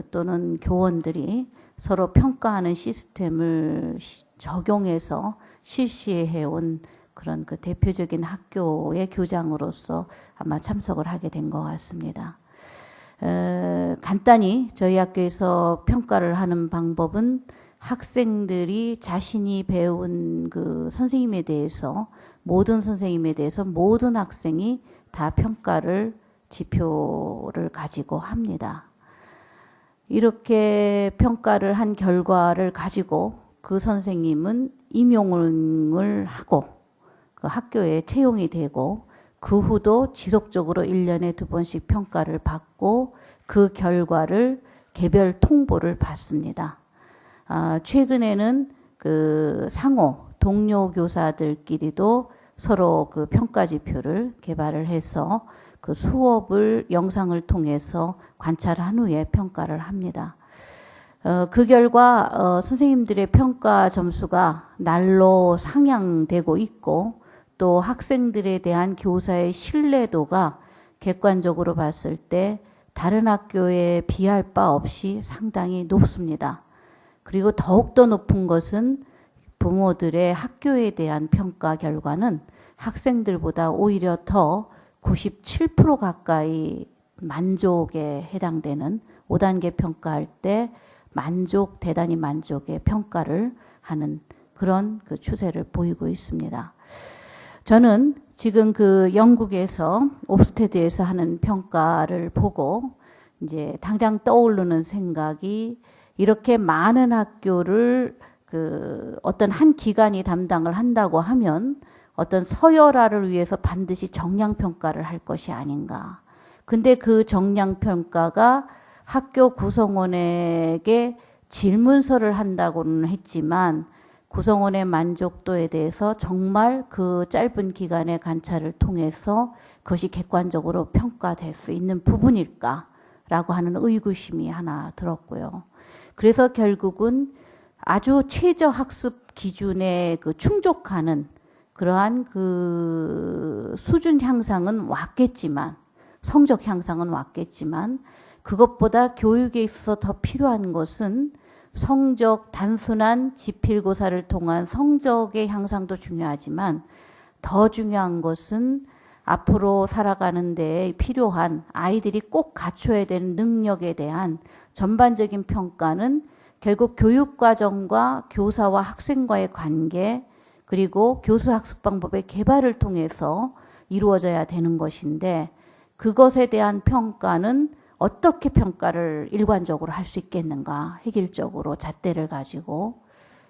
또는 교원들이 서로 평가하는 시스템을 적용해서 실시해온 그런 그 대표적인 학교의 교장으로서 아마 참석을 하게 된 것 같습니다. 간단히 저희 학교에서 평가를 하는 방법은 학생들이 자신이 배운 그 선생님에 대해서 모든 선생님에 대해서 모든 학생이 다 평가를 지표를 가지고 합니다. 이렇게 평가를 한 결과를 가지고 그 선생님은 임용을 하고 그 학교에 채용이 되고 그 후도 지속적으로 1년에 2번씩 평가를 받고 그 결과를 개별 통보를 받습니다. 최근에는 그 상호 동료 교사들끼리도 서로 그 평가 지표를 개발을 해서 그 수업을 영상을 통해서 관찰한 후에 평가를 합니다. 그 결과 선생님들의 평가 점수가 날로 상향되고 있고 또 학생들에 대한 교사의 신뢰도가 객관적으로 봤을 때 다른 학교에 비할 바 없이 상당히 높습니다. 그리고 더욱더 높은 것은 부모들의 학교에 대한 평가 결과는 학생들보다 오히려 더 97% 가까이 만족에 해당되는 5단계 평가할 때 대단히 만족의 평가를 하는 그런 그 추세를 보이고 있습니다. 저는 지금 그 영국에서 옵스테드에서 하는 평가를 보고 이제 당장 떠오르는 생각이 이렇게 많은 학교를 그 어떤 한 기관이 담당을 한다고 하면 어떤 서열화를 위해서 반드시 정량평가를 할 것이 아닌가. 근데 그 정량평가가 학교 구성원에게 질문서를 한다고는 했지만 구성원의 만족도에 대해서 정말 그 짧은 기간의 관찰을 통해서 그것이 객관적으로 평가될 수 있는 부분일까라고 하는 의구심이 하나 들었고요. 그래서 결국은 아주 최저 학습 기준에 그 충족하는 그러한 그 수준 향상은 왔겠지만 성적 향상은 왔겠지만 그것보다 교육에 있어서 더 필요한 것은 단순한 지필고사를 통한 성적의 향상도 중요하지만 더 중요한 것은 앞으로 살아가는 데 필요한 아이들이 꼭 갖춰야 되는 능력에 대한 전반적인 평가는 결국 교육과정과 교사와 학생과의 관계 그리고 교수 학습 방법의 개발을 통해서 이루어져야 되는 것인데 그것에 대한 평가는 어떻게 평가를 일관적으로 할 수 있겠는가 획일적으로 잣대를 가지고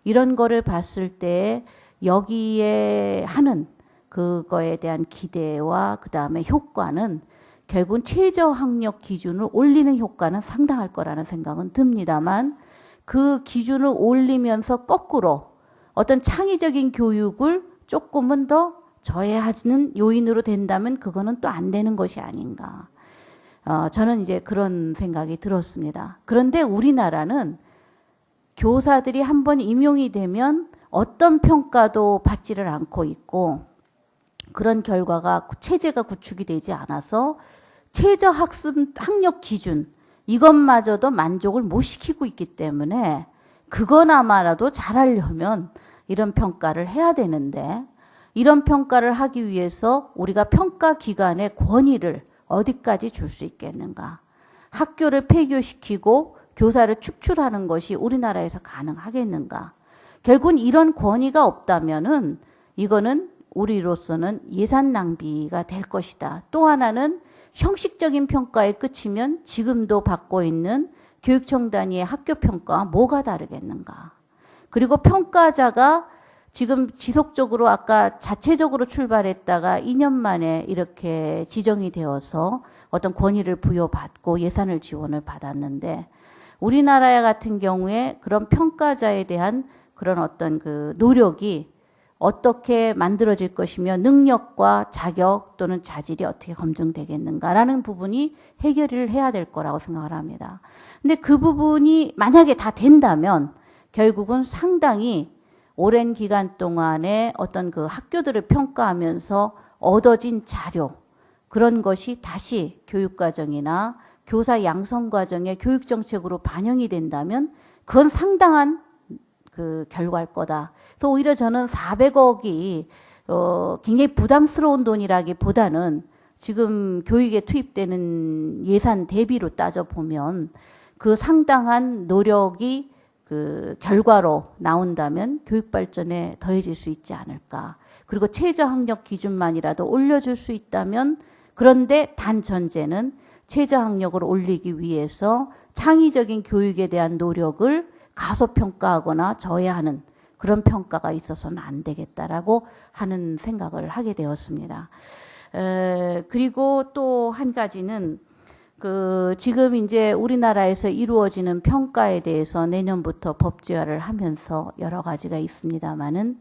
이런 거를 봤을 때 여기에 하는 그거에 대한 기대와 그 다음에 효과는 결국은 최저학력 기준을 올리는 효과는 상당할 거라는 생각은 듭니다만 그 기준을 올리면서 거꾸로 어떤 창의적인 교육을 조금은 더 저해하는 요인으로 된다면 그거는 또 안 되는 것이 아닌가. 저는 이제 그런 생각이 들었습니다. 그런데 우리나라는 교사들이 한번 임용이 되면 어떤 평가도 받지를 않고 있고 그런 결과가 체제가 구축이 되지 않아서 최저학력 기준 이것마저도 만족을 못 시키고 있기 때문에 그거나마라도 잘하려면 이런 평가를 해야 되는데 이런 평가를 하기 위해서 우리가 평가 기관의 권위를 어디까지 줄 수 있겠는가. 학교를 폐교시키고 교사를 축출하는 것이 우리나라에서 가능하겠는가. 결국은 이런 권위가 없다면은 이거는 우리로서는 예산 낭비가 될 것이다. 또 하나는 형식적인 평가에 그치면 지금도 받고 있는 교육청 단위의 학교 평가와 뭐가 다르겠는가. 그리고 평가자가 지금 지속적으로 아까 자체적으로 출발했다가 2년 만에 이렇게 지정이 되어서 어떤 권위를 부여받고 예산을 지원을 받았는데 우리나라 같은 경우에 그런 평가자에 대한 그런 어떤 그 노력이 어떻게 만들어질 것이며 능력과 자격 또는 자질이 어떻게 검증되겠는가라는 부분이 해결을 해야 될 거라고 생각을 합니다. 근데 그 부분이 만약에 다 된다면 결국은 상당히 오랜 기간 동안에 어떤 그 학교들을 평가하면서 얻어진 자료 그런 것이 다시 교육과정이나 교사 양성과정의 교육정책으로 반영이 된다면 그건 상당한 그 결과일 거다. 그래서 오히려 저는 400억이 굉장히 부담스러운 돈이라기보다는 지금 교육에 투입되는 예산 대비로 따져보면 그 상당한 노력이 그 결과로 나온다면 교육 발전에 더해질 수 있지 않을까. 그리고 최저학력 기준만이라도 올려줄 수 있다면 그런데 단 전제는 최저학력을 올리기 위해서 창의적인 교육에 대한 노력을 가소평가하거나 저해하는 그런 평가가 있어서는 안 되겠다라고 하는 생각을 하게 되었습니다. 그리고 또 한 가지는 그 지금 이제 우리나라에서 이루어지는 평가에 대해서 내년부터 법제화를 하면서 여러 가지가 있습니다만은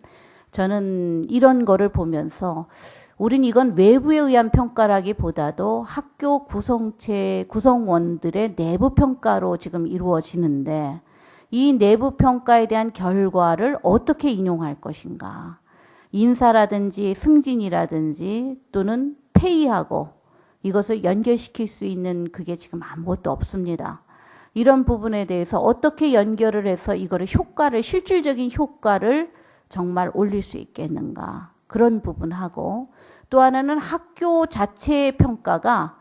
저는 이런 거를 보면서 우린 이건 외부에 의한 평가라기보다도 학교 구성원들의 내부 평가로 지금 이루어지는데 이 내부 평가에 대한 결과를 어떻게 인용할 것인가. 인사라든지 승진이라든지 또는 폐의하고 이것을 연결시킬 수 있는 그게 지금 아무것도 없습니다. 이런 부분에 대해서 어떻게 연결을 해서 이거를 효과를 실질적인 효과를 정말 올릴 수 있겠는가. 그런 부분하고 또 하나는 학교 자체의 평가가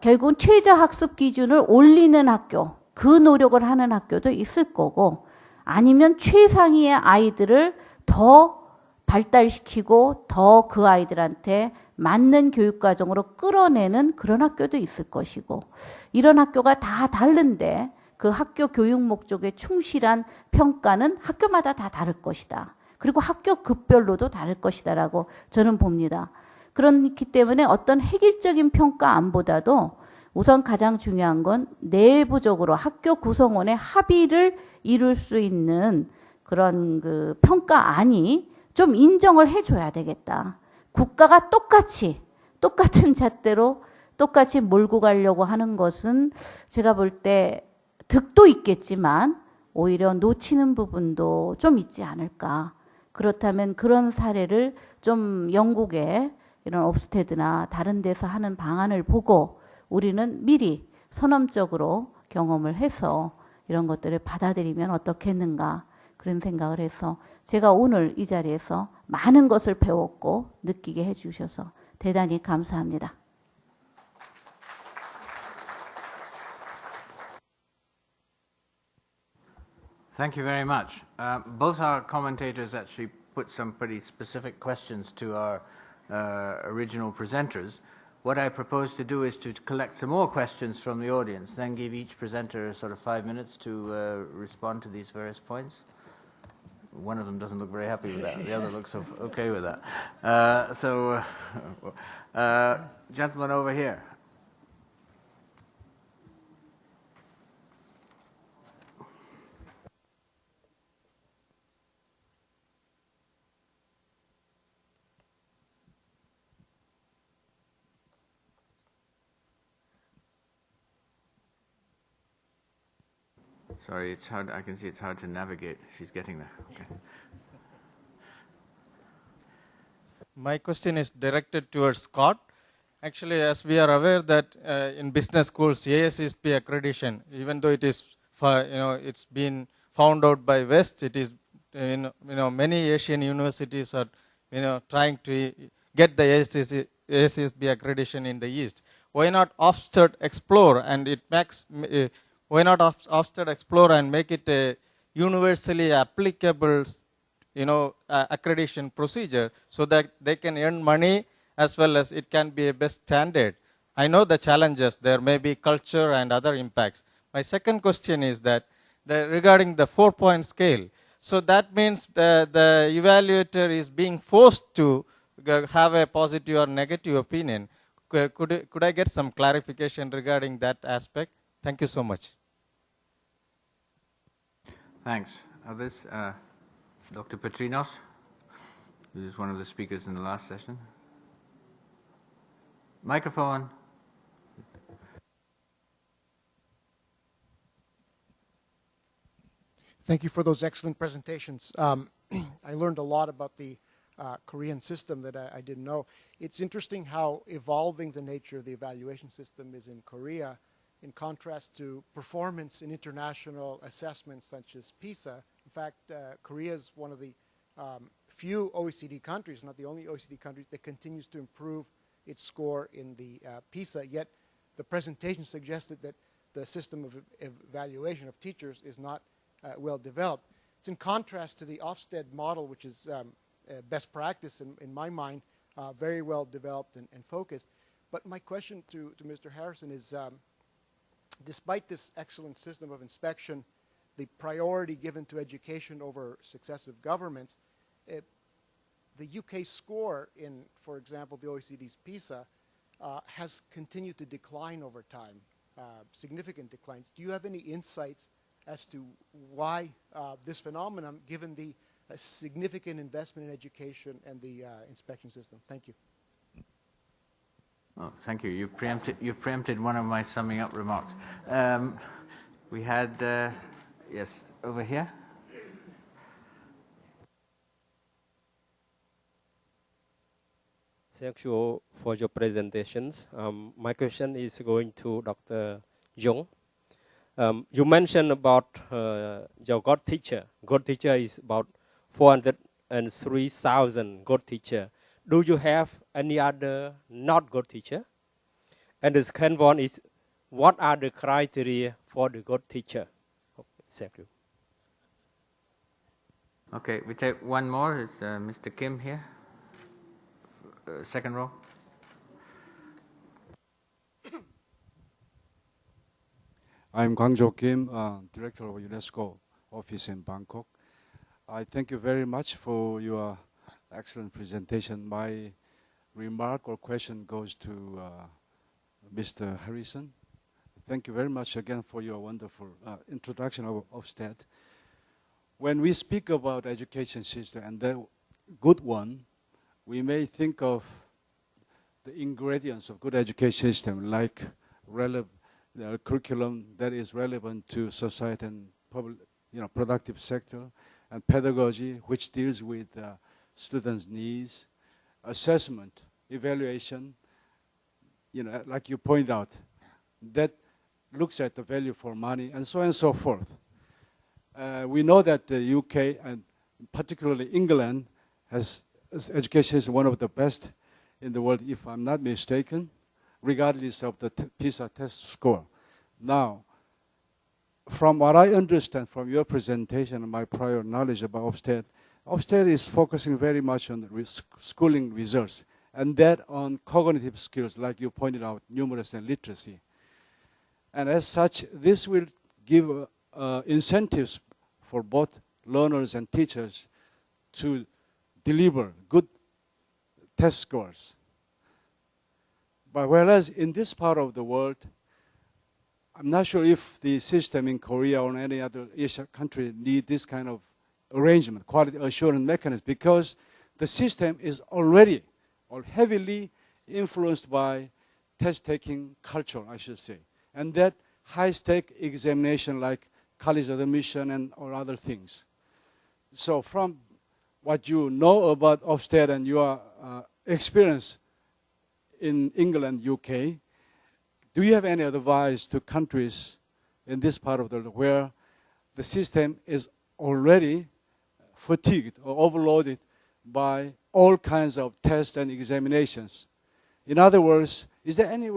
결국은 최저학습 기준을 올리는 학교 그 노력을 하는 학교도 있을 거고 아니면 최상위의 아이들을 더 발달시키고 더 그 아이들한테 맞는 교육과정으로 끌어내는 그런 학교도 있을 것이고 이런 학교가 다 다른데 그 학교 교육 목적에 충실한 평가는 학교마다 다 다를 것이다. 그리고 학교 급별로도 다를 것이다라고 저는 봅니다. 그렇기 때문에 어떤 획일적인 평가안보다도 우선 가장 중요한 건 내부적으로 학교 구성원의 합의를 이룰 수 있는 그런 그 평가안이 좀 인정을 해줘야 되겠다. 국가가 똑같은 잣대로 똑같이 몰고 가려고 하는 것은 제가 볼 때 득도 있겠지만 오히려 놓치는 부분도 좀 있지 않을까. 그렇다면 그런 사례를 좀 영국의 이런 업스테드나 다른 데서 하는 방안을 보고 우리는 미리 선언적으로 경험을 해서 이런 것들을 받아들이면 어떻겠는가 그런 생각을 해서 제가 오늘 이 자리에서 많은 것을 배웠고 느끼게 해주셔서 대단히 감사합니다. Thank you very much. Both our commentators actually put some pretty specific questions to our original presenters. What I propose to do is to collect some more questions from the audience, then give each presenter sort of 5 minutes to respond to these various points. One of them doesn't look very happy with that. The other looks okay with that. Gentleman over here. Sorry, it's hard. I can see it's hard to navigate. She's getting there. Okay. My question is directed towards Scott. Actually, as we are aware that in business schools, ASSP accreditation, even though it is, it's been found out by West, it is, many Asian universities are, trying to get the ASSB accreditation in the East. Why not Ofsted explore and it makes? Why not Ofsted explore and make it a universally applicable, accreditation procedure so that they can earn money as well as it can be a best standard. I know the challenges, there may be culture and other impacts. My second question is that regarding the 4-point scale, so that means the evaluator is being forced to have a positive or negative opinion. Could I get some clarification regarding that aspect? Thank you so much. Thanks. Others? Dr. Petrinos, who is one of the speakers in the last session. Microphone. Thank you for those excellent presentations. I learned a lot about the Korean system that I didn't know. It's interesting how evolving the nature of the evaluation system is in Korea, in contrast to performance in international assessments such as PISA. In fact, Korea is one of the few OECD countries, not the only OECD country, that continues to improve its score in the PISA, yet the presentation suggested that the system of evaluation of teachers is not well developed. It's in contrast to the Ofsted model, which is best practice in my mind, very well developed and focused. But my question to Mr. Harrison is, despite this excellent system of inspection, the priority given to education over successive governments, the UK score in, for example, the OECD's PISA has continued to decline over time, significant declines. Do you have any insights as to why this phenomenon, given the significant investment in education and the inspection system? Thank you. Oh, thank you. You've preempted one of my summing up remarks. We had, yes, over here. Thank you for your presentations. My question is going to Dr. Jung. You mentioned about your God teacher. God teacher is about 403,000 God teacher. Do you have any other not God teacher? And the second one is, what are the criteria for the God teacher? Thank you. Okay, we take one more. It's Mr. Kim here. Second row. I'm Gwangjo Kim, Director of UNESCO office in Bangkok. I thank you very much for your excellent presentation. My remark or question goes to Mr. Harrison. Thank you very much again for your wonderful introduction of Ofsted. When we speak about education system and the good one, we may think of the ingredients of good education system like curriculum that is relevant to society and public, productive sector, and pedagogy which deals with students' needs, assessment, evaluation, like you point out, that looks at the value for money, and so on and so forth. We know that the UK and particularly England has education is one of the best in the world, if I'm not mistaken, regardless of the PISA test score. Now, from what I understand from your presentation and my prior knowledge about Ofsted is focusing very much on the schooling results, and that on cognitive skills, like you pointed out, numeracy and literacy. And as such, this will give incentives for both learners and teachers to deliver good test scores. But whereas in this part of the world, I'm not sure if the system in Korea or any other Asian country need this kind of arrangement, quality assurance mechanism, because the system is already or heavily influenced by test-taking culture, I should say. And that high-stake examination like college admission and or other things. So from what you know about Ofsted and your experience in England, UK, do you have any advice to countries in this part of the world where the system is already fatigued or overloaded by all kinds of tests and examinations? In other words, is there any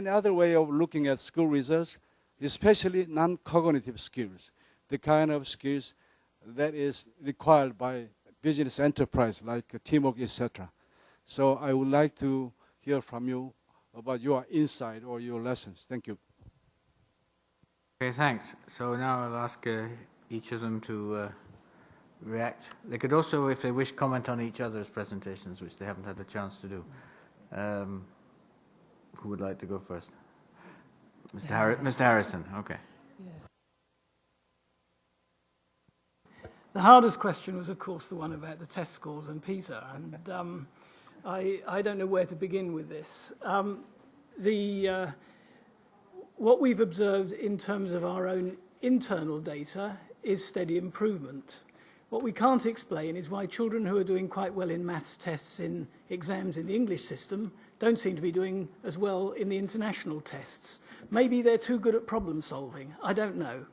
other way of looking at school results, especially non-cognitive skills, the kind of skills that is required by business enterprise like teamwork, etc.? So I would like to hear from you about your insight or your lessons. Thank you. Okay, thanks. So now I'll ask each of them to react. They could also, if they wish, comment on each other's presentations, which they haven't had the chance to do. Who would like to go first? Mr. Harrison, okay. The hardest question was, of course, the one about the test scores and PISA, and I don't know where to begin with this. What we've observed in terms of our own internal data is steady improvement. What we can't explain is why children who are doing quite well in maths tests in exams in the English system don't seem to be doing as well in the international tests. Maybe they're too good at problem solving. I don't know.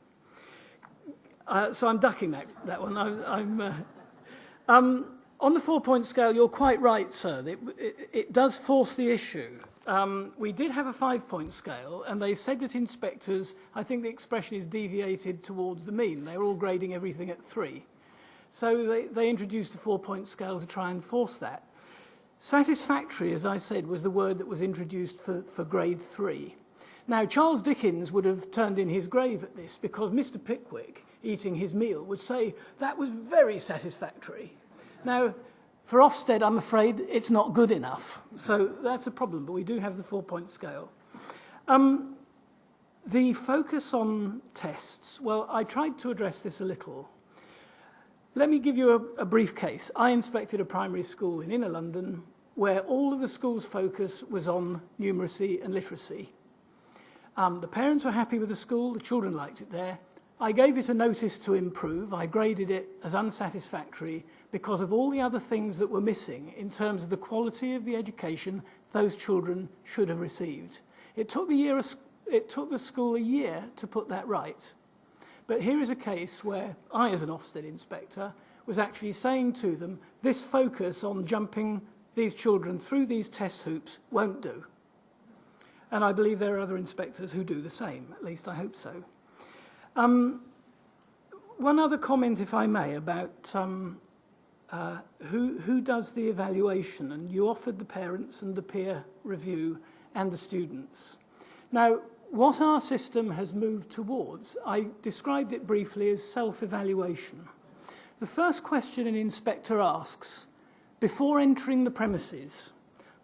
So I'm ducking that one. On the 4-point scale, you're quite right, sir. It does force the issue. We did have a 5-point scale, and they said that inspectors, I think the expression is deviated towards the mean. They were all grading everything at 3. So they introduced a 4-point scale to try and force that. Satisfactory, as I said, was the word that was introduced for grade 3. Now, Charles Dickens would have turned in his grave at this, because Mr. Pickwick, eating his meal, would say, that was very satisfactory. Now, for Ofsted, I'm afraid it's not good enough. So that's a problem, but we do have the 4-point scale. The focus on tests, well, I tried to address this a little. Let me give you a brief case. I inspected a primary school in inner London where all of the school's focus was on numeracy and literacy. The parents were happy with the school, the children liked it there. I gave it a notice to improve. I graded it as unsatisfactory because of all the other things that were missing in terms of the quality of the education those children should have received. It took the school a year to put that right. But here is a case where I, as an Ofsted inspector, was actually saying to them, this focus on jumping these children through these test hoops won't do. And I believe there are other inspectors who do the same, at least I hope so. One other comment, if I may, about who does the evaluation, and you offered the parents and the peer review and the students. Now, what our system has moved towards, I described it briefly as self-evaluation. The first question an inspector asks before entering the premises,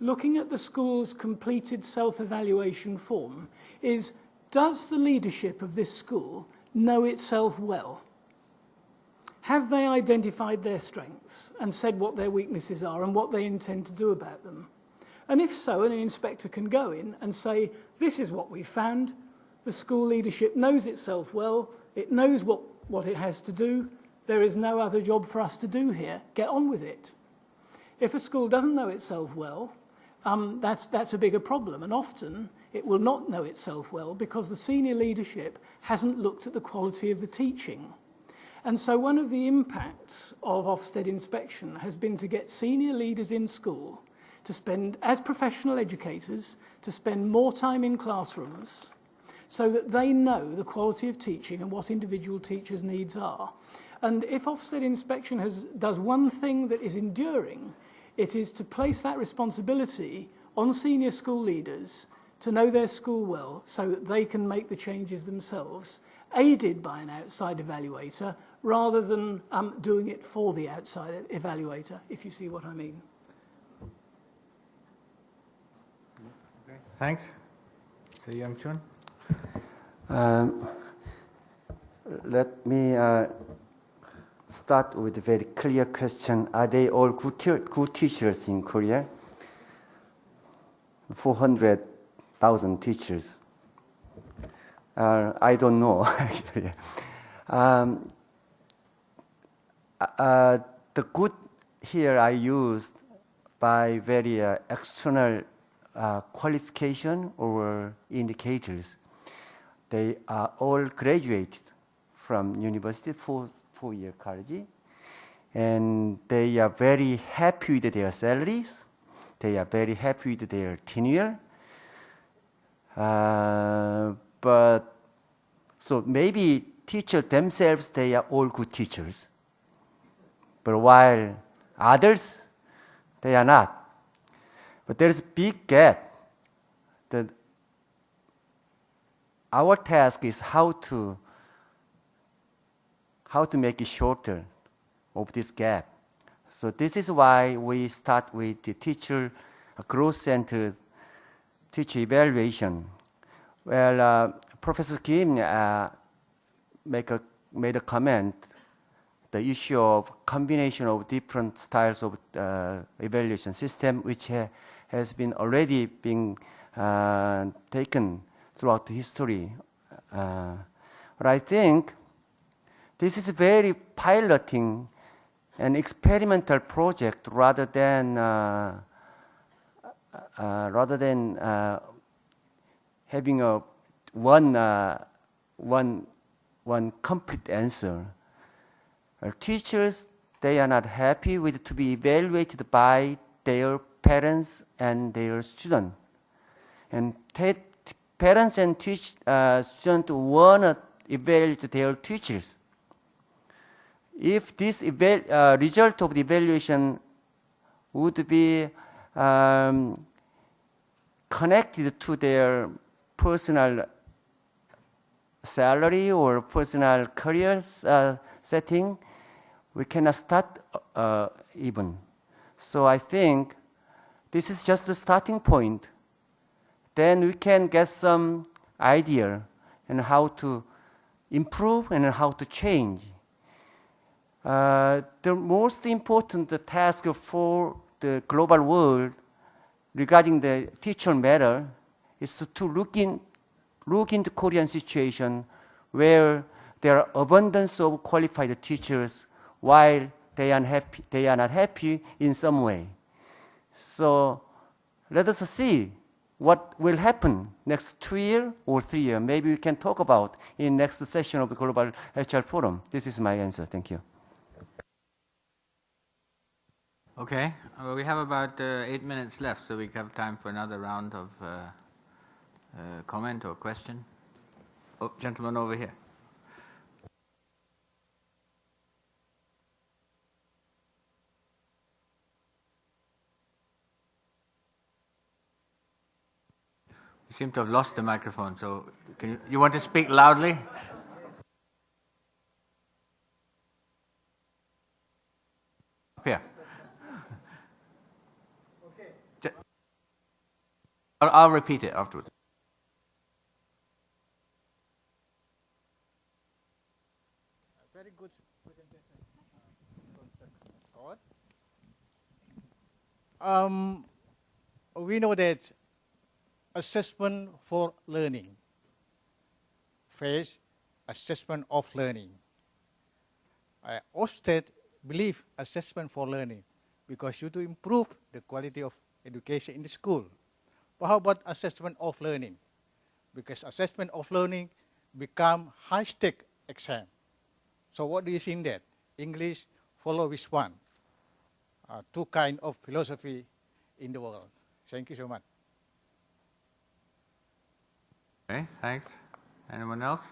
looking at the school's completed self-evaluation form, is, does the leadership of this school know itself well? Have they identified their strengths and said what their weaknesses are and what they intend to do about them? And if so, an inspector can go in and say, this is what we've found. The school leadership knows itself well. It knows what it has to do. There is no other job for us to do here. Get on with it. If a school doesn't know itself well, that's a bigger problem. And often it will not know itself well because the senior leadership hasn't looked at the quality of the teaching. And so one of the impacts of Ofsted inspection has been to get senior leaders in school to spend, as professional educators, to spend more time in classrooms, so that they know the quality of teaching and what individual teachers' needs are. And if Ofsted Inspection does one thing that is enduring, it is to place that responsibility on senior school leaders to know their school well so that they can make the changes themselves, aided by an outside evaluator, rather than doing it for the outside evaluator, if you see what I mean. Okay. Thanks. So, Young Chun. Let me start with a very clear question. Are they all good teachers in Korea? 400,000 teachers. I don't know, actually. The good here I used by very external qualification or indicators. They are all graduated from university, four-year college, and they are very happy with their salaries. They are very happy with their tenure. But so maybe teachers themselves, they are all good teachers. But while others, they are not. But there is a big gap. Our task is how to make it shorter of this gap. So this is why we start with the teacher growth-centered teacher evaluation. Well, Professor Kim made a comment, the issue of combination of different styles of evaluation system, which has been already being taken throughout the history. But I think this is a very piloting an experimental project rather than having a one complete answer. Teachers, they are not happy with to be evaluated by their parents and their students, and parents and students want to evaluate their teachers. If this result of the evaluation would be connected to their personal salary or personal career setting, we cannot start even. So I think this is just the starting point. Then we can get some idea on how to improve and how to change. The most important task for the global world regarding the teacher matter is to look into Korean situation where there are abundance of qualified teachers while they are not happy in some way. So let us see what will happen next 2 years or 3 years. Maybe we can talk about in next session of the Global HR Forum. This is my answer. Thank you. Okay, well, we have about 8 minutes left, so we have time for another round of comment or question. Oh, gentleman over here. You seem to have lost the microphone, so you want to speak loudly? Up here. Okay. I'll repeat it afterwards. Very good presentation. We know that assessment for learning, phase assessment of learning. I often believe assessment for learning because you to improve the quality of education in the school. But how about assessment of learning? Because assessment of learning become high-stake exam. So what do you see in that? English follow which one? Two kind of philosophy in the world. Thank you so much. Okay, thanks. Anyone else?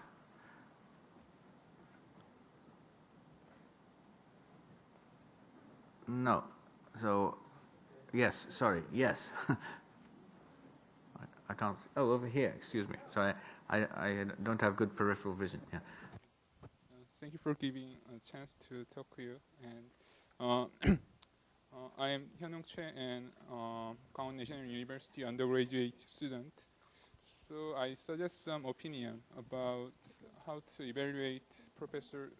No. So, yes, sorry, yes. I can't, oh, over here, excuse me. Sorry, I don't have good peripheral vision. Yeah. Thank you for giving a chance to talk to you. And I am Hyunung Choi, and Gangwon National University undergraduate student. So I suggest some opinion about how to evaluate professors.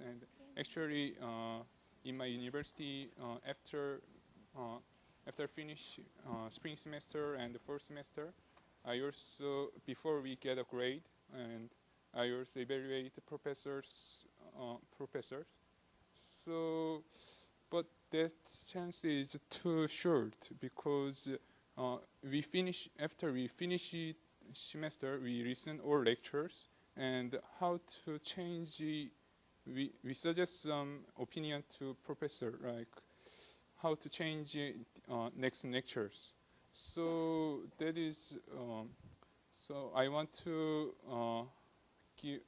And actually, in my university, after finish spring semester and the fall semester, I also, before we get a grade, and I also evaluate the professors. So, but that chance is too short, because after we finish semester, we listen all lectures, and how to change. We suggest some opinion to professor, like how to change next lectures. So that is. So I want to give.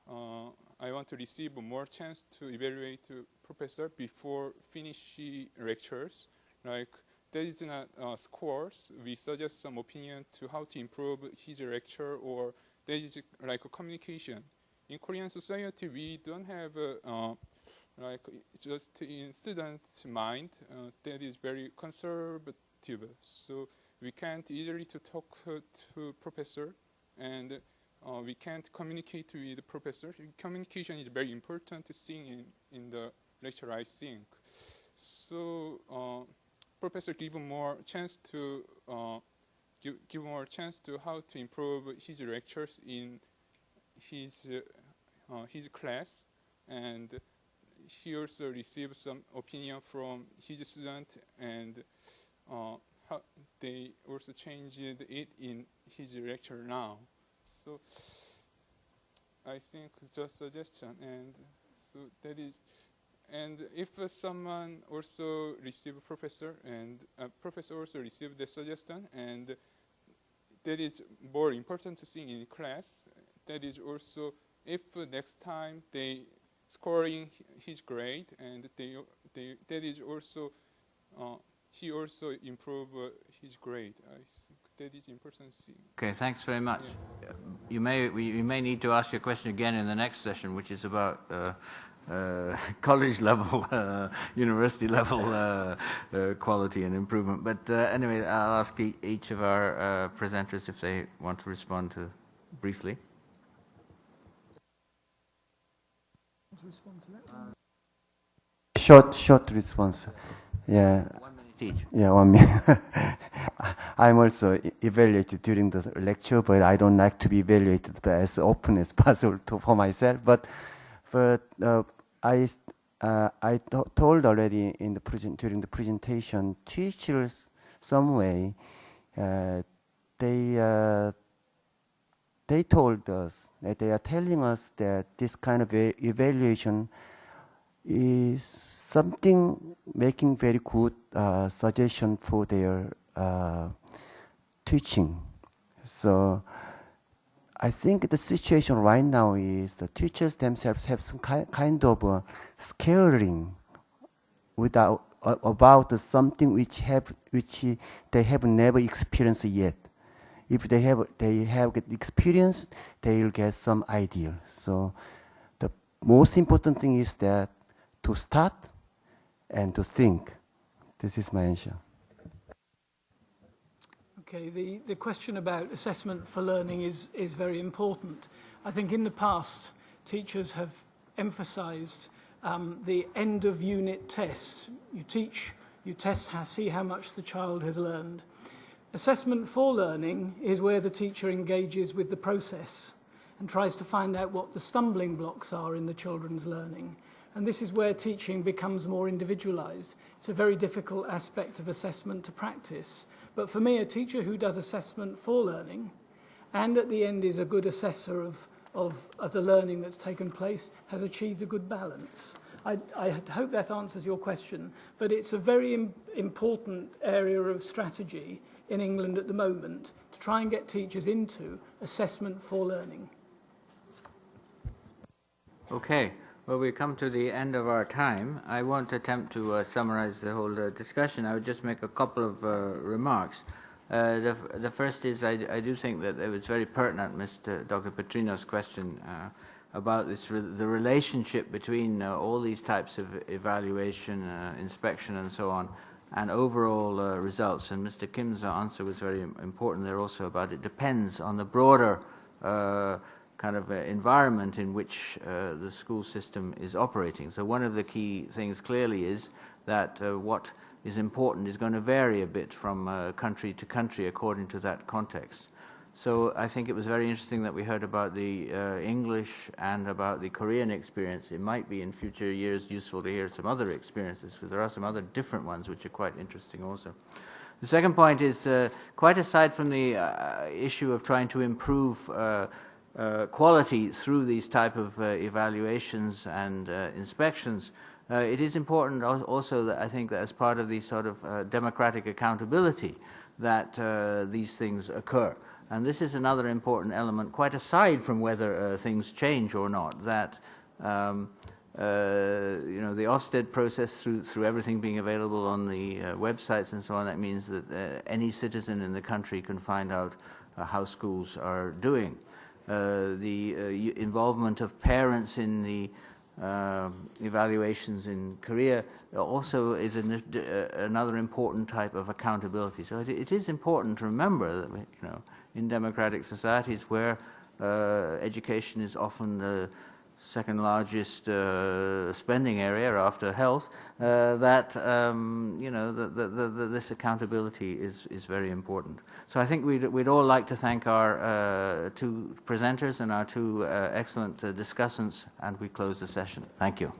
I want to receive more chance to evaluate professor before finish lectures. Like, that is not scores. We suggest some opinion to how to improve his lecture, or that is like a communication. In Korean society, we don't have like just in students' mind that is very conservative. So we can't easily to talk to professor, and we can't communicate with the professor. Communication is very important thing in the lecture, I think. So professor give more chance to give more chance to how to improve his lectures in his class, and he also receives some opinion from his student, and how they also changed it in his lecture now. So I think it's just a suggestion, and so that is. And if someone also receive a professor, and a professor also receive the suggestion, and that is more important thing in class. That is also, if next time they scoring his grade, and that is also he also improve his grade. I think that is important thing. Okay, thanks very much. Yeah. You may need to ask your question again in the next session, which is about college level, university level quality and improvement. But anyway, I'll ask each of our presenters if they want to respond to briefly. Respond to that? Short response. Yeah. 1 minute each. Yeah, 1 minute. I'm also evaluated during the lecture, but I don't like to be evaluated as often as possible for myself. But I told already in during the presentation, teachers some way they told us that they are telling us that this kind of evaluation is something making very good suggestion for their teaching. So I think the situation right now is the teachers themselves have some kind of scaring about something which they have never experienced yet. If they have experience, they will get some idea. So the most important thing is that to start and to think. This is my answer. Okay, the question about assessment for learning is very important. I think in the past, teachers have emphasized the end of unit test. You teach, you test, see how much the child has learned. Assessment for learning is where the teacher engages with the process and tries to find out what the stumbling blocks are in the children's learning. And this is where teaching becomes more individualized. It's a very difficult aspect of assessment to practice. But for me, a teacher who does assessment for learning and at the end is a good assessor of the learning that's taken place has achieved a good balance. I hope that answers your question, but it's a very important area of strategy in England at the moment to try and get teachers into assessment for learning. Okay. Well, we come to the end of our time. I won't attempt to summarize the whole discussion. I would just make a couple of remarks. The first is I do think that it was very pertinent, Dr. Petrino's question about the relationship between all these types of evaluation, inspection, and so on, and overall results. And Mr. Kim's answer was very important there also about it depends on the broader kind of environment in which the school system is operating. So one of the key things clearly is that what is important is going to vary a bit from country to country according to that context. So I think it was very interesting that we heard about the English and about the Korean experience. It might be in future years useful to hear some other experiences, because there are some other different ones which are quite interesting also. The second point is quite aside from the issue of trying to improve quality through these type of evaluations and inspections, it is important also that I think that as part of the sort of democratic accountability that these things occur. And this is another important element, quite aside from whether things change or not, that you know, the Ofsted process through everything being available on the websites and so on, that means that any citizen in the country can find out how schools are doing. The involvement of parents in the evaluations in Korea also is another important type of accountability. So it is important to remember that, you know, in democratic societies where education is often the second largest spending area after health, that you know, this accountability is very important. So I think we'd all like to thank our two presenters and our two excellent discussants, and we close the session. Thank you.